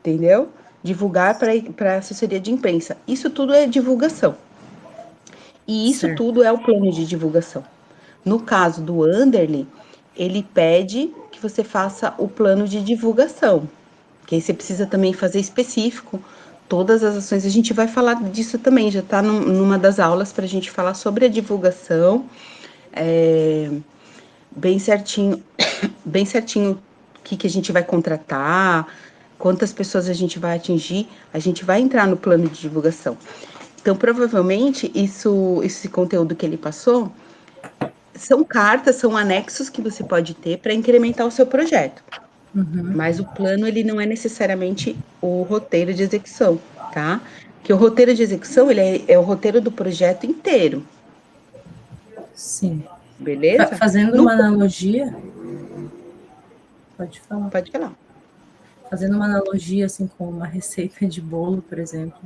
Speaker 2: entendeu? Divulgar para assessoria de imprensa. Isso tudo é divulgação. E isso
Speaker 6: Certo.
Speaker 2: tudo é o plano de divulgação. No caso do Anderly, ele pede que você faça o plano de divulgação, que aí você precisa também fazer específico todas as ações. A gente vai falar disso também, já está numa das aulas para a gente falar sobre a divulgação, bem certinho, bem certinho o que a gente vai contratar, quantas pessoas a gente vai atingir, a gente vai entrar no plano de divulgação. Então, provavelmente, esse conteúdo que ele passou são cartas, são anexos que você pode ter para incrementar o seu projeto. Mas o plano, ele não é necessariamente o roteiro de execução, tá? Que o roteiro de execução, ele é o roteiro do projeto inteiro,
Speaker 6: Sim.
Speaker 2: beleza?
Speaker 6: Fazendo
Speaker 2: No,
Speaker 6: uma analogia, pode falar.
Speaker 2: pode falar.
Speaker 6: Fazendo uma analogia assim com uma receita de bolo, por exemplo,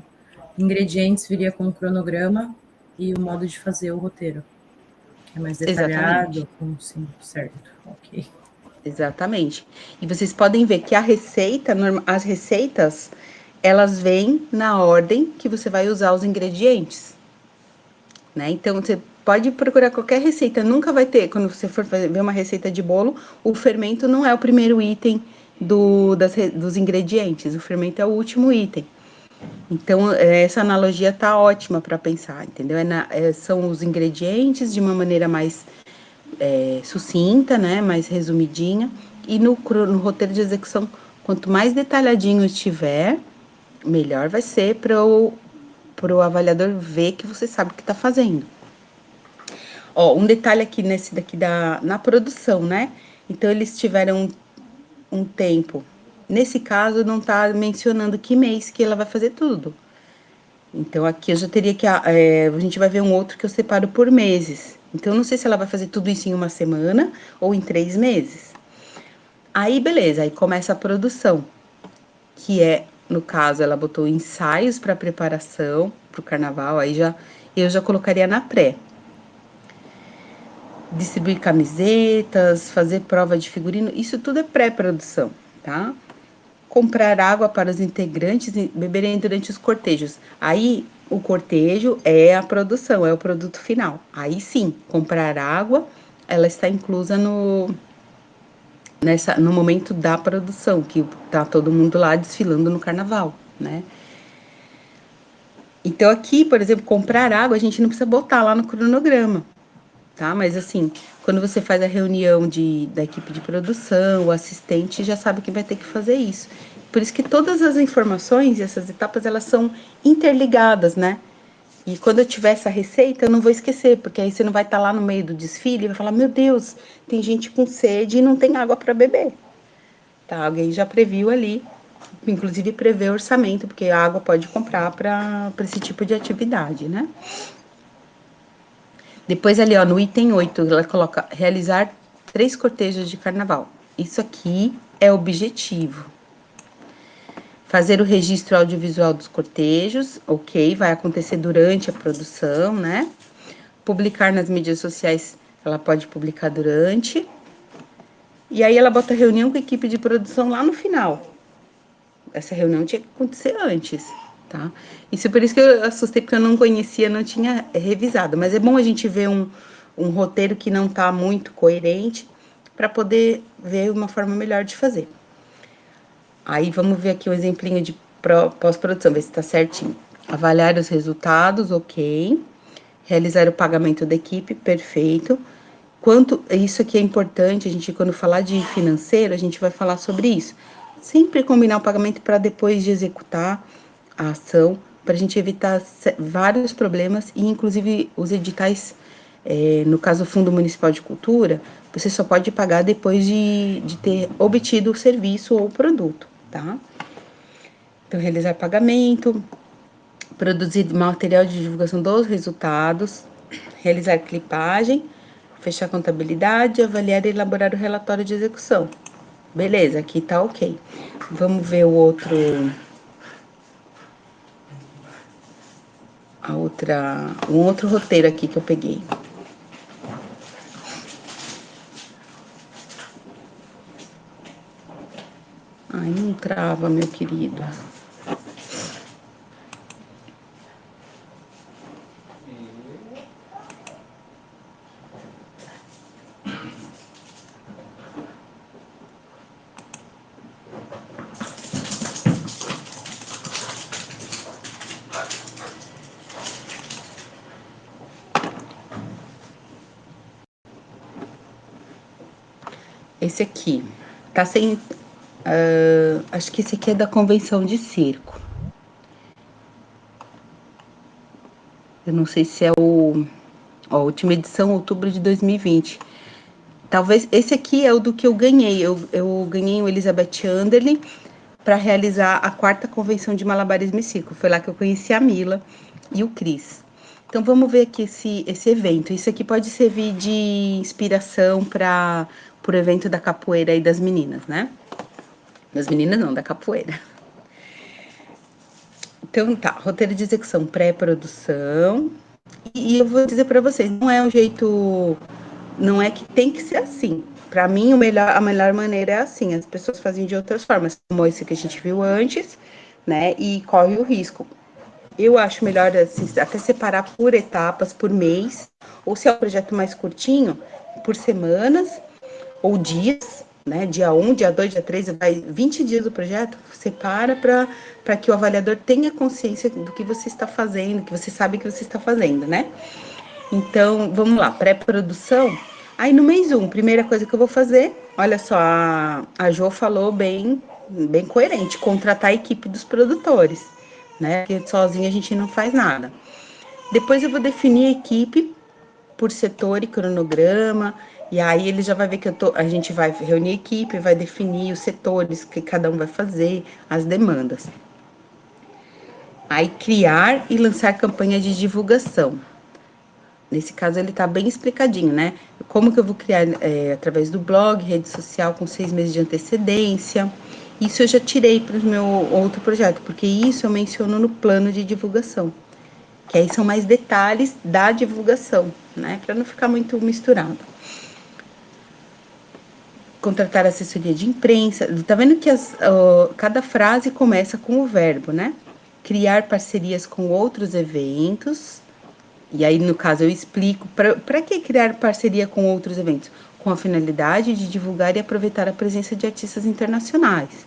Speaker 6: ingredientes viria com o cronograma e o modo de fazer o roteiro, que é mais
Speaker 2: Exatamente.
Speaker 6: detalhado, com sim, certo, ok.
Speaker 2: Exatamente. E vocês podem ver que as receitas, elas vêm na ordem que você vai usar os ingredientes, né? Então, você pode procurar qualquer receita, nunca vai ter, quando você for ver uma receita de bolo, o fermento não é o primeiro item dos ingredientes, o fermento é o último item. Então, essa analogia tá ótima para pensar, entendeu? São os ingredientes de uma maneira mais sucinta, né, mais resumidinha, e no roteiro de execução, quanto mais detalhadinho estiver, melhor vai ser para o avaliador ver que você sabe o que está fazendo. Ó, um detalhe aqui nesse daqui na produção, né? Então, eles tiveram um tempo. Nesse caso, não está mencionando que mês que ela vai fazer tudo. Então, aqui eu já teria que. A gente vai ver um outro que eu separo por meses. Então, eu não sei se ela vai fazer tudo isso em uma semana ou em 3 meses. Aí, beleza, aí começa a produção, que é, no caso, ela botou ensaios para preparação para o carnaval, aí eu já colocaria na pré. Distribuir camisetas, fazer prova de figurino, isso tudo é pré-produção, tá? Comprar água para os integrantes beberem durante os cortejos. Aí, o cortejo é a produção, é o produto final. Aí sim, comprar água, ela está inclusa no momento da produção, que tá todo mundo lá desfilando no carnaval, né? Então, aqui, por exemplo, comprar água, a gente não precisa botar lá no cronograma, tá? Mas assim, quando você faz a reunião da equipe de produção, o assistente já sabe que vai ter que fazer isso. Por isso que todas as informações e essas etapas, elas são interligadas, né? E quando eu tiver essa receita, eu não vou esquecer, porque aí você não vai estar lá no meio do desfile e vai falar, meu Deus, tem gente com sede e não tem água para beber. Tá? Alguém já previu ali, inclusive prevê orçamento, porque a água pode comprar para esse tipo de atividade, né? Depois ali, ó, no item 8, ela coloca realizar 3 cortejos de carnaval. Isso aqui é objetivo. Fazer o registro audiovisual dos cortejos, ok, vai acontecer durante a produção, né? Publicar nas mídias sociais, ela pode publicar durante. E aí ela bota reunião com a equipe de produção lá no final. Essa reunião tinha que acontecer antes, tá? Isso por isso que eu assustei, porque eu não conhecia, não tinha revisado. Mas é bom a gente ver um roteiro que não está muito coerente para poder ver uma forma melhor de fazer. Aí vamos ver aqui o exemplinho de pós-produção, ver se tá certinho. Avaliar os resultados, ok. Realizar o pagamento da equipe, perfeito. Isso aqui é importante, a gente, quando falar de financeiro, a gente vai falar sobre isso. Sempre combinar o pagamento para depois de executar a ação, para a gente evitar vários problemas, e inclusive os editais, no caso do Fundo Municipal de Cultura, você só pode pagar depois de ter obtido o serviço ou o produto, tá? Então, realizar pagamento, produzir material de divulgação dos resultados, realizar clipagem, fechar a contabilidade, avaliar e elaborar o relatório de execução. Beleza, aqui tá ok. Vamos ver um outro roteiro aqui que eu peguei. Ai, não trava, meu querido. Esse aqui tá sem. Acho que esse aqui é da convenção de circo. Eu não sei se é a última edição, outubro de 2020. Talvez esse aqui é o do que eu ganhei. Eu ganhei o Elizabeth Anderlin para realizar a 4ª convenção de malabarismo e circo. Foi lá que eu conheci a Mila e o Cris. Então vamos ver aqui esse evento. Isso aqui pode servir de inspiração para o evento da capoeira e das meninas, né? Das meninas não, da capoeira. Então tá, roteiro de execução, pré-produção. E eu vou dizer para vocês, não é um jeito, não é que tem que ser assim. Para mim, a melhor maneira é assim. As pessoas fazem de outras formas, como esse que a gente viu antes, né? E corre o risco. Eu acho melhor assim, até separar por etapas, por mês, ou se é um projeto mais curtinho, por semanas ou dias, né? Dia 1, dia 2, dia 3, vai 20 dias do projeto, separa para que o avaliador tenha consciência do que você está fazendo, que você sabe que você está fazendo, né? Então, vamos lá, pré-produção. Aí no mês 1, primeira coisa que eu vou fazer, olha só, a Jo falou bem coerente, contratar a equipe dos produtores, né? Porque sozinha a gente não faz nada. Depois eu vou definir a equipe por setor e cronograma, e aí ele já vai ver que a gente vai reunir a equipe, vai definir os setores que cada um vai fazer, as demandas. Aí criar e lançar campanha de divulgação. Nesse caso ele está bem explicadinho, né? Como que eu vou criar através do blog, rede social com 6 meses de antecedência. Isso eu já tirei para o meu outro projeto, porque isso eu menciono no plano de divulgação. Que aí são mais detalhes da divulgação, né? Para não ficar muito misturado. Contratar assessoria de imprensa. Tá vendo que cada frase começa com o verbo, né? Criar parcerias com outros eventos. E aí, no caso, eu explico para que criar parceria com outros eventos? Com a finalidade de divulgar e aproveitar a presença de artistas internacionais.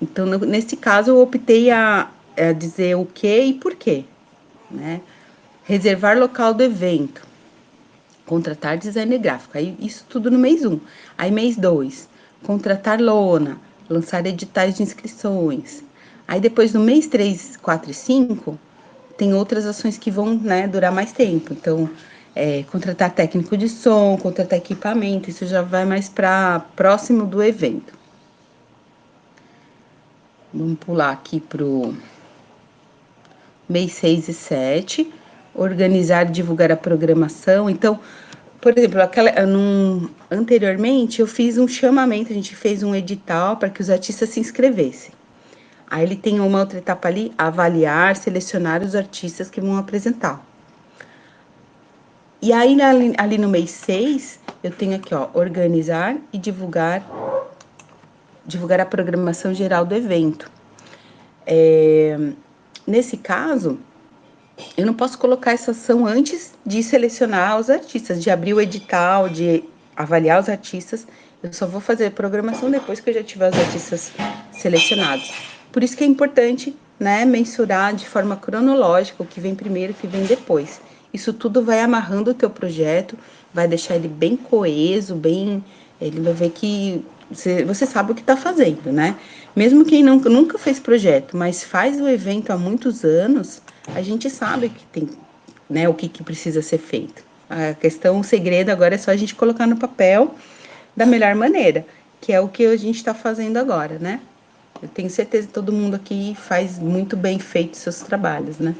Speaker 2: Então, nesse caso, eu optei a dizer o que e por quê, né? Reservar local do evento. Contratar designer gráfico. Aí, isso tudo no mês 1. Aí, mês 2, contratar lona, lançar editais de inscrições. Aí, depois, no mês 3, 4 e 5, tem outras ações que vão, né, durar mais tempo. Então, contratar técnico de som, contratar equipamento, isso já vai mais para próximo do evento. Vamos pular aqui pro mês 6 e 7. Organizar e divulgar a programação. Então, por exemplo, anteriormente eu fiz um chamamento, a gente fez um edital para que os artistas se inscrevessem. Aí ele tem uma outra etapa ali, avaliar, selecionar os artistas que vão apresentar. E aí, ali no mês 6, eu tenho aqui, ó, organizar e divulgar a programação geral do evento. Nesse caso, eu não posso colocar essa ação antes de selecionar os artistas, de abrir o edital, de avaliar os artistas Eu só vou fazer a programação depois que eu já tiver os artistas selecionados. Por isso que é importante, né, mensurar de forma cronológica o que vem primeiro, o que vem depois. Isso tudo vai amarrando o teu projeto, vai deixar ele bem coeso, bem... Ele vai ver que você sabe o que está fazendo, né? Mesmo quem nunca fez projeto, mas faz o evento há muitos anos, a gente sabe que tem, né, o que precisa ser feito. A questão, o segredo agora é só a gente colocar no papel da melhor maneira, que é o que a gente está fazendo agora, né? Eu tenho certeza que todo mundo aqui faz muito bem feito seus trabalhos, né?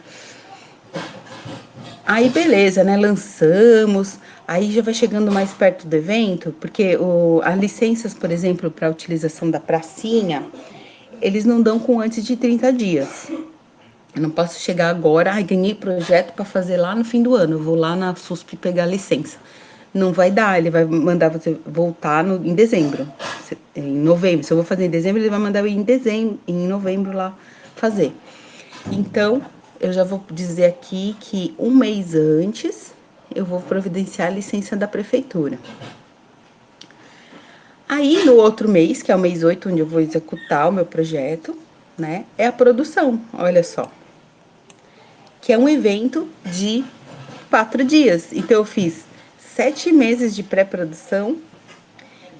Speaker 2: Aí, beleza, né? Lançamos, aí já vai chegando mais perto do evento, porque as licenças, por exemplo, para a utilização da pracinha, eles não dão com antes de 30 dias. Eu não posso chegar agora, ganhei projeto para fazer lá no fim do ano, eu vou lá na SUSP pegar a licença. Não vai dar, ele vai mandar você voltar em dezembro, em novembro. Se eu vou fazer em dezembro, ele vai mandar eu ir em novembro lá fazer. Então, eu já vou dizer aqui que um mês antes eu vou providenciar a licença da prefeitura. Aí, no outro mês, que é o mês 8, onde eu vou executar o meu projeto, né, é a produção, olha só. Que é um evento de 4 dias. Então, eu fiz 7 meses de pré-produção.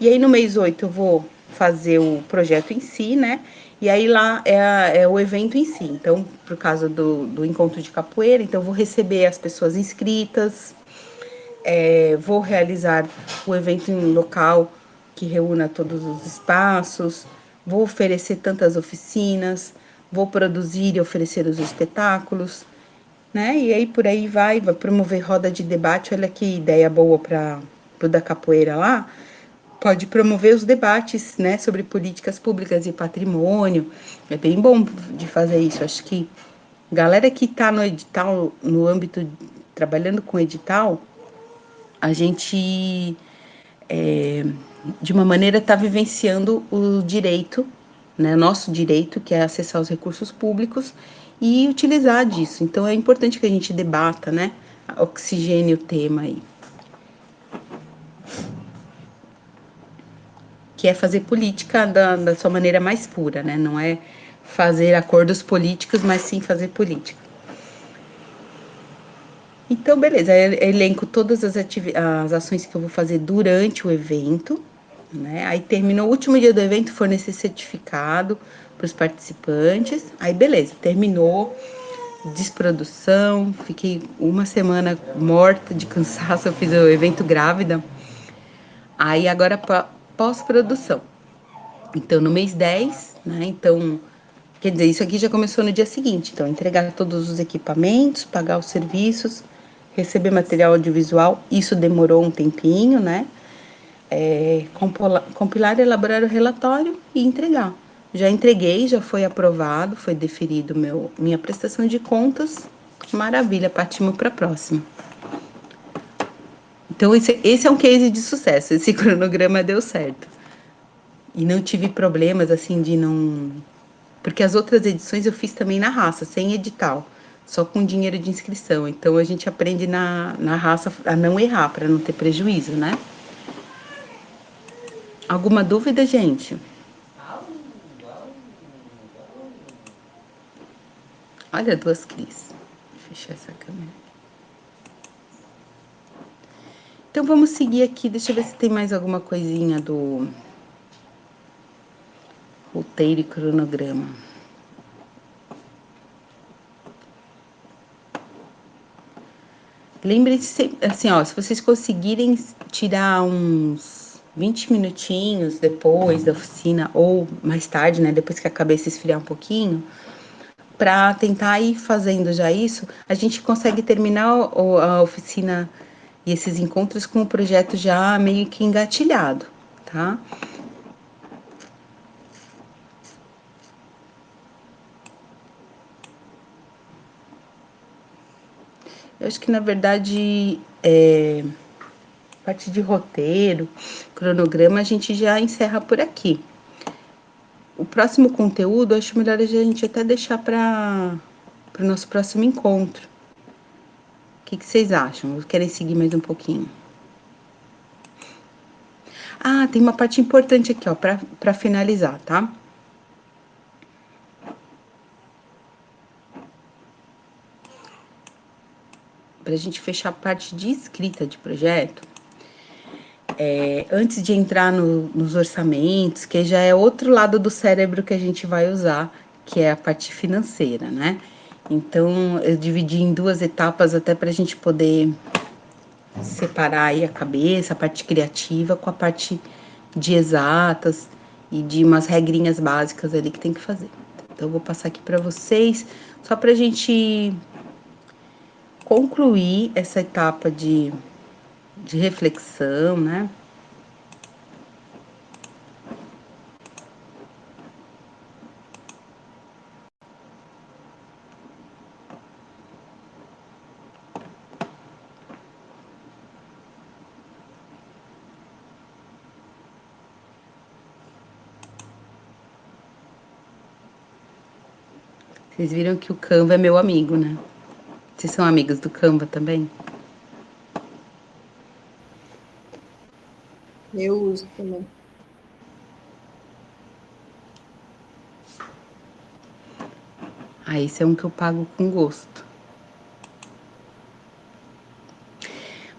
Speaker 2: E aí, no mês 8, eu vou fazer o projeto em si, né? E aí, lá é o evento em si. Então, por causa do encontro de capoeira, então, eu vou receber as pessoas inscritas, vou realizar o evento em local que reúna todos os espaços, vou oferecer tantas oficinas, vou produzir e oferecer os espetáculos, né? E aí por aí vai promover roda de debate. Olha que ideia boa para o da capoeira lá. Pode promover os debates, né, sobre políticas públicas e patrimônio. É bem bom de fazer isso. Acho que galera que está no edital, no âmbito trabalhando com edital, a gente de uma maneira está vivenciando o direito, né, nosso direito, que é acessar os recursos públicos e utilizar disso. Então é importante que a gente debata, né, oxigênio o tema aí. Que é fazer política da sua maneira mais pura, né, não é fazer acordos políticos, mas sim fazer política. Então, beleza, eu elenco todas as ações que eu vou fazer durante o evento, né? Aí terminou o último dia do evento, fornecer certificado para os participantes. Aí, beleza, terminou, desprodução, fiquei uma semana morta de cansaço, eu fiz o evento grávida. Aí, agora, pós-produção. Então, no mês 10, né? Então, quer dizer, isso aqui já começou no dia seguinte. Então, entregar todos os equipamentos, pagar os serviços, receber material audiovisual. Isso demorou um tempinho, né? Compilar, elaborar o relatório e entregar. Já entreguei, já foi aprovado, foi deferido minha prestação de contas. Maravilha, partimos para a próxima. Então, esse é um case de sucesso. Esse cronograma deu certo. E não tive problemas, assim, de não... Porque as outras edições eu fiz também na raça, sem edital, só com dinheiro de inscrição. Então, a gente aprende na raça a não errar, para não ter prejuízo, né? Alguma dúvida, gente? Olha, 2 Cris. Vou fechar essa câmera. Então, vamos seguir aqui. Deixa eu ver se tem mais alguma coisinha do roteiro e cronograma. Lembrem-se, assim, ó, se vocês conseguirem tirar uns 20 minutinhos depois da oficina, ou mais tarde, né, depois que a cabeça esfriar um pouquinho, para tentar ir fazendo já isso, a gente consegue terminar a oficina e esses encontros com o projeto já meio que engatilhado, tá? Eu acho que, na verdade, parte de roteiro, cronograma, a gente já encerra por aqui. O próximo conteúdo, acho melhor a gente até deixar para o nosso próximo encontro. O que vocês acham? Querem seguir mais um pouquinho? Ah, tem uma parte importante aqui, ó, para finalizar, tá? Para a gente fechar a parte de escrita de projeto, antes de entrar nos orçamentos, que já é outro lado do cérebro que a gente vai usar, que é a parte financeira, né? Então, eu dividi em 2 etapas até para a gente poder separar aí a cabeça, a parte criativa, com a parte de exatas e de umas regrinhas básicas ali que tem que fazer. Então, eu vou passar aqui para vocês, só para a gente concluir essa etapa de reflexão, né? Vocês viram que o Canva é meu amigo, né? Vocês são amigos do Canva também?
Speaker 3: Eu uso também.
Speaker 2: Ah, esse é um que eu pago com gosto.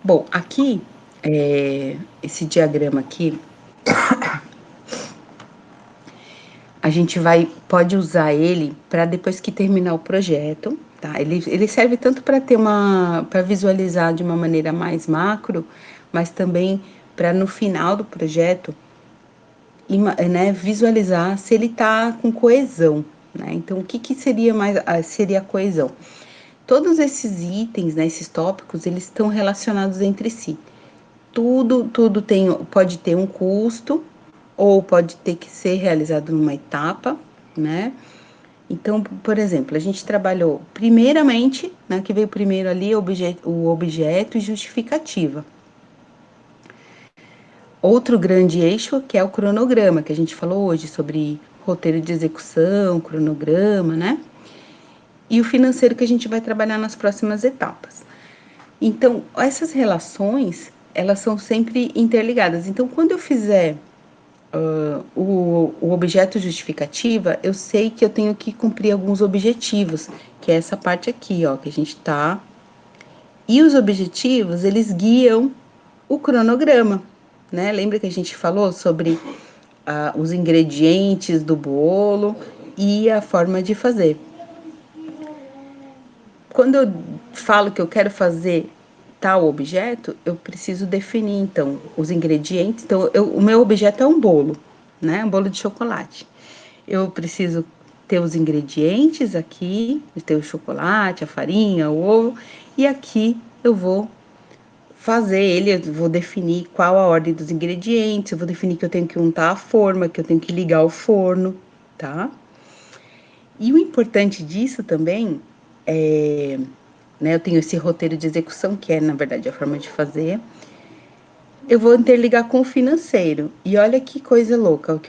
Speaker 2: Bom, aqui, esse diagrama aqui, a gente pode usar ele para depois que terminar o projeto, tá? Ele serve tanto para para visualizar de uma maneira mais macro, mas também para no final do projeto, né, visualizar se ele está com coesão, né? Então, o que que seria seria a coesão? Todos esses itens, né, esses tópicos, eles estão relacionados entre si. Tudo pode ter um custo, ou pode ter que ser realizado numa etapa, né? Então, por exemplo, a gente trabalhou primeiramente, né, que veio primeiro ali o objeto e justificativa. Outro grande eixo que é o cronograma, que a gente falou hoje sobre roteiro de execução, cronograma, né? E o financeiro que a gente vai trabalhar nas próximas etapas. Então, essas relações, elas são sempre interligadas. Então, quando eu fizer o objeto justificativa, eu sei que eu tenho que cumprir alguns objetivos, que é essa parte aqui, ó, que a gente tá. E os objetivos, eles guiam o cronograma, né? Lembra que a gente falou sobre os ingredientes do bolo e a forma de fazer. Quando eu falo que eu quero fazer tal objeto, eu preciso definir, então, os ingredientes. Então, o meu objeto é um bolo, né? Um bolo de chocolate. Eu preciso ter os ingredientes aqui, ter o chocolate, a farinha, o ovo, e aqui eu vou fazer ele, eu vou definir qual a ordem dos ingredientes, eu vou definir que eu tenho que untar a forma, que eu tenho que ligar o forno, tá? E o importante disso também é, né, eu tenho esse roteiro de execução, que é, na verdade, a forma de fazer. Eu vou interligar com o financeiro. E olha que coisa louca,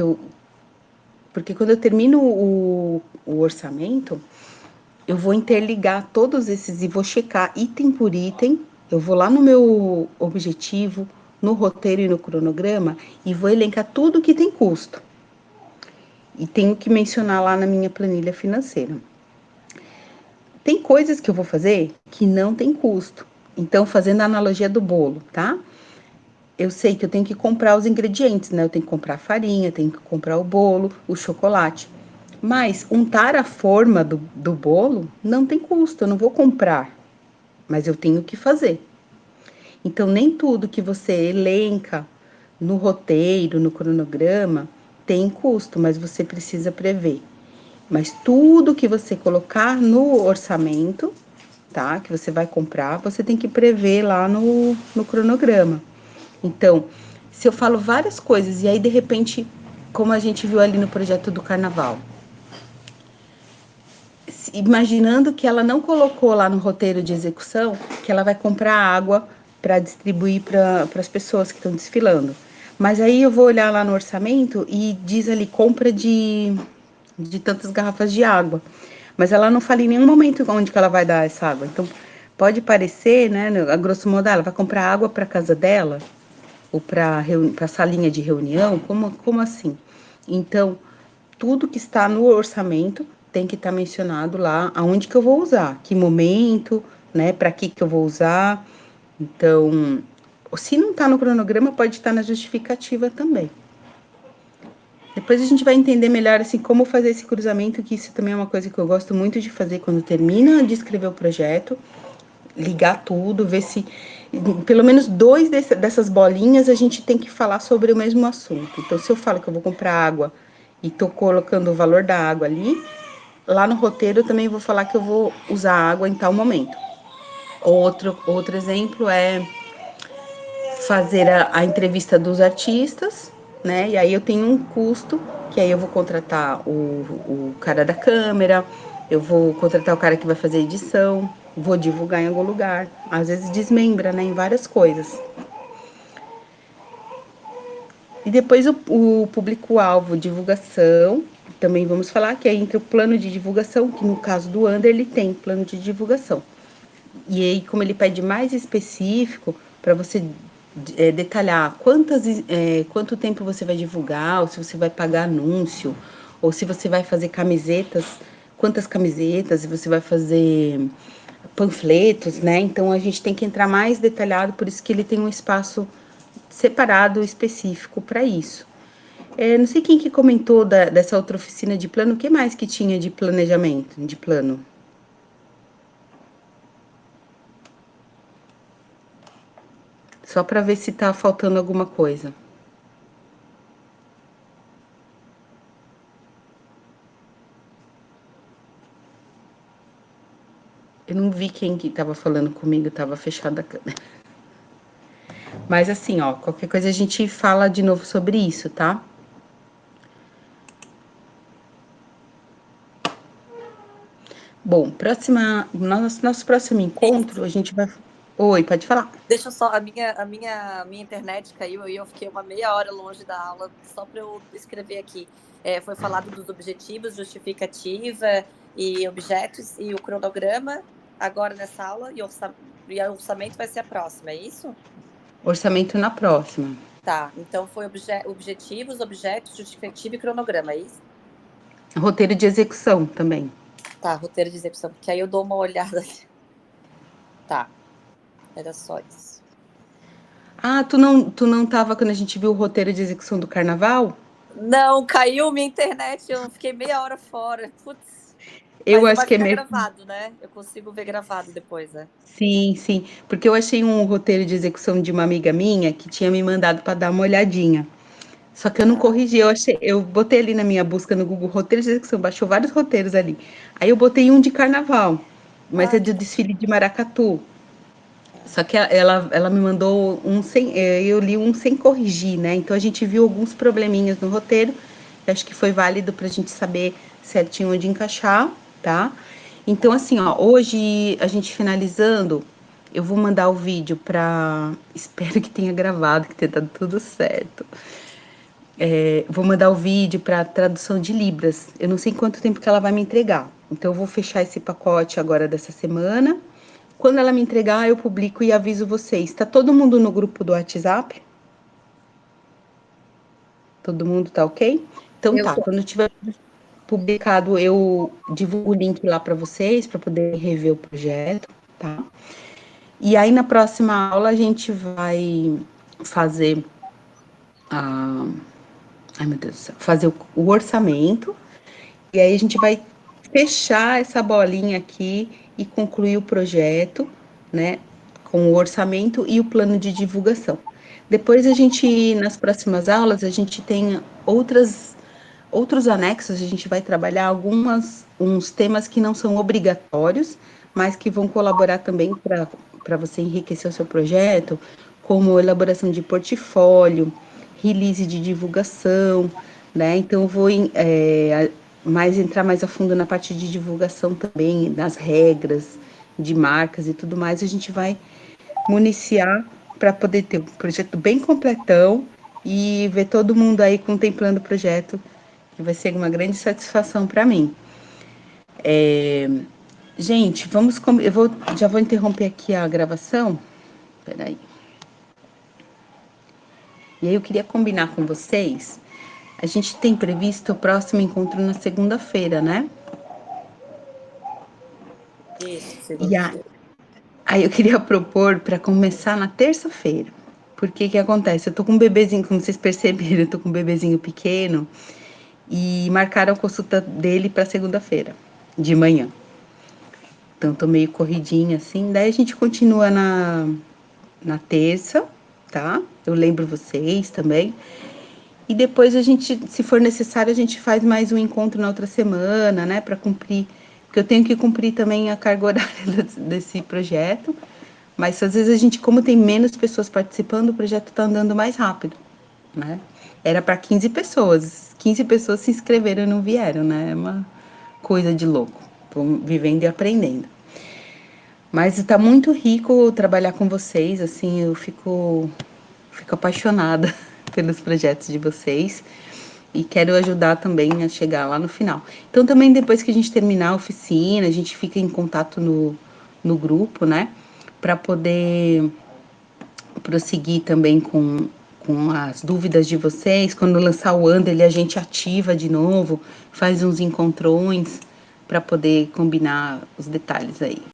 Speaker 2: porque quando eu termino o orçamento, eu vou interligar todos esses e vou checar item por item. Eu vou lá no meu objetivo, no roteiro e no cronograma e vou elencar tudo que tem custo. E tenho que mencionar lá na minha planilha financeira. Tem coisas que eu vou fazer que não tem custo. Então, fazendo a analogia do bolo, tá? Eu sei que eu tenho que comprar os ingredientes, né? Eu tenho que comprar a farinha, tenho que comprar o bolo, o chocolate. Mas untar a forma do bolo não tem custo, eu não vou comprar, mas eu tenho que fazer. Então, nem tudo que você elenca no roteiro, no cronograma, tem custo, mas você precisa prever. Mas tudo que você colocar no orçamento, tá? Que você vai comprar, você tem que prever lá no cronograma. Então, se eu falo várias coisas e aí de repente, como a gente viu ali no projeto do carnaval, imaginando que ela não colocou lá no roteiro de execução que ela vai comprar água para distribuir para as pessoas que estão desfilando. Mas aí eu vou olhar lá no orçamento e diz ali compra de tantas garrafas de água. Mas ela não fala em nenhum momento onde que ela vai dar essa água. Então, pode parecer, né, a grosso modo, ela vai comprar água para casa dela, ou para a salinha de reunião, como assim? Então, tudo que está no orçamento tem que estar mencionado lá aonde que eu vou usar, que momento, né, para que eu vou usar. Então, se não está no cronograma, pode estar na justificativa também. Depois a gente vai entender melhor assim como fazer esse cruzamento, que isso também é uma coisa que eu gosto muito de fazer quando termina de escrever o projeto, ligar tudo, ver se pelo menos dessas bolinhas a gente tem que falar sobre o mesmo assunto. Então, se eu falo que eu vou comprar água e tô colocando o valor da água ali, lá no roteiro eu também vou falar que eu vou usar água em tal momento. Outro exemplo é fazer a entrevista dos artistas, né? E aí eu tenho um custo, que aí eu vou contratar o cara da câmera, eu vou contratar o cara que vai fazer a edição, vou divulgar em algum lugar. Às vezes desmembra, né, em várias coisas. E depois o público-alvo, divulgação, também vamos falar que é entre o plano de divulgação, que no caso do Under, ele tem plano de divulgação. E aí, como ele pede mais específico, para você detalhar quanto tempo você vai divulgar, ou se você vai pagar anúncio, ou se você vai fazer camisetas, quantas camisetas, e você vai fazer panfletos, né? Então, a gente tem que entrar mais detalhado, por isso que ele tem um espaço separado, específico para isso. Não sei quem que comentou dessa outra oficina de plano, o que mais que tinha de planejamento, de plano? Só para ver se tá faltando alguma coisa. Eu não vi quem que tava falando comigo, tava fechada a câmera. Mas assim, ó, qualquer coisa a gente fala de novo sobre isso, tá? Bom, nosso próximo encontro, a gente vai... Oi, pode falar.
Speaker 1: Deixa eu só, a minha internet caiu e eu fiquei uma meia hora longe da aula, só para eu escrever aqui. Foi falado dos objetivos, justificativa e objetos e o cronograma agora nessa aula e o orçamento vai ser a próxima, é isso?
Speaker 2: Orçamento na próxima.
Speaker 1: Tá, então foi objetivos, objetos, justificativa e cronograma, é isso?
Speaker 2: Roteiro de execução também.
Speaker 1: Tá, roteiro de execução, porque aí eu dou uma olhada. Tá, era só isso.
Speaker 2: Ah, tu não tava quando a gente viu o roteiro de execução do carnaval?
Speaker 1: Não, caiu minha internet, eu fiquei meia hora fora. Putz.
Speaker 2: Eu
Speaker 1: Mas
Speaker 2: acho
Speaker 1: vai
Speaker 2: que é
Speaker 1: ficar
Speaker 2: meio...
Speaker 1: gravado, né? Eu consigo ver gravado depois, né?
Speaker 2: Sim, sim. Porque eu achei um roteiro de execução de uma amiga minha que tinha me mandado para dar uma olhadinha. Só que eu não corrigi, eu botei ali na minha busca no Google roteiros de execução, baixou vários roteiros ali. Aí eu botei um de carnaval, mas é
Speaker 1: Ah,
Speaker 2: do desfile de Maracatu. Só que ela me mandou um sem, eu li um sem corrigir, né? Então a gente viu alguns probleminhas no roteiro. Acho que foi válido para a gente saber certinho onde encaixar, tá? Então, assim, ó, hoje a gente finalizando, eu vou mandar o vídeo para. Espero que tenha gravado, que tenha dado tudo certo. Vou mandar o vídeo para tradução de Libras. Eu não sei quanto tempo que ela vai me entregar. Então, eu vou fechar esse pacote agora dessa semana. Quando ela me entregar, eu publico e aviso vocês. Tá todo mundo no grupo do WhatsApp? Todo mundo tá ok? Então
Speaker 3: Eu
Speaker 2: tá,
Speaker 3: tô.
Speaker 2: quando tiver publicado, eu divulgo o link lá para vocês, para poder rever o projeto, tá? E aí na próxima aula a gente vai fazer a... Ai, meu Deus do céu. Fazer o orçamento. E aí a gente vai fechar essa bolinha aqui e concluir o projeto, né, com o orçamento e o plano de divulgação. Depois a gente, nas próximas aulas, a gente tem outros anexos, a gente vai trabalhar uns temas que não são obrigatórios, mas que vão colaborar também para você enriquecer o seu projeto, como elaboração de portfólio, release de divulgação, né? Então, eu vou entrar mais a fundo na parte de divulgação também, das regras de marcas e tudo mais. A gente vai municiar para poder ter um projeto bem completão e ver todo mundo aí contemplando o projeto, que vai ser uma grande satisfação para mim. Gente, já vou interromper aqui a gravação. Peraí. E aí eu queria combinar com vocês. A gente tem previsto o próximo encontro na segunda-feira, né?
Speaker 1: Isso,
Speaker 2: E a-
Speaker 1: segunda-feira.
Speaker 2: Aí eu queria propor para começar na terça-feira. Porque que acontece? Eu tô com um bebezinho, como vocês perceberam, eu tô com um bebezinho pequeno e marcaram a consulta dele para segunda-feira, de manhã. Então tô meio corridinha assim. Daí a gente continua na terça, tá? Eu lembro vocês também. E depois a gente, se for necessário, a gente faz mais um encontro na outra semana, né, para cumprir, porque eu tenho que cumprir também a carga horária desse projeto. Mas às vezes a gente, como tem menos pessoas participando, o projeto está andando mais rápido, né? Era para 15 pessoas, 15 pessoas se inscreveram e não vieram, né? É uma coisa de louco, vivendo e aprendendo. Mas está muito rico trabalhar com vocês, assim, eu fico apaixonada pelos projetos de vocês e quero ajudar também a chegar lá no final. Então também depois que a gente terminar a oficina, a gente fica em contato no grupo, né? Para poder prosseguir também com as dúvidas de vocês. Quando lançar o Andele, a gente ativa de novo, faz uns encontrões para poder combinar os detalhes aí.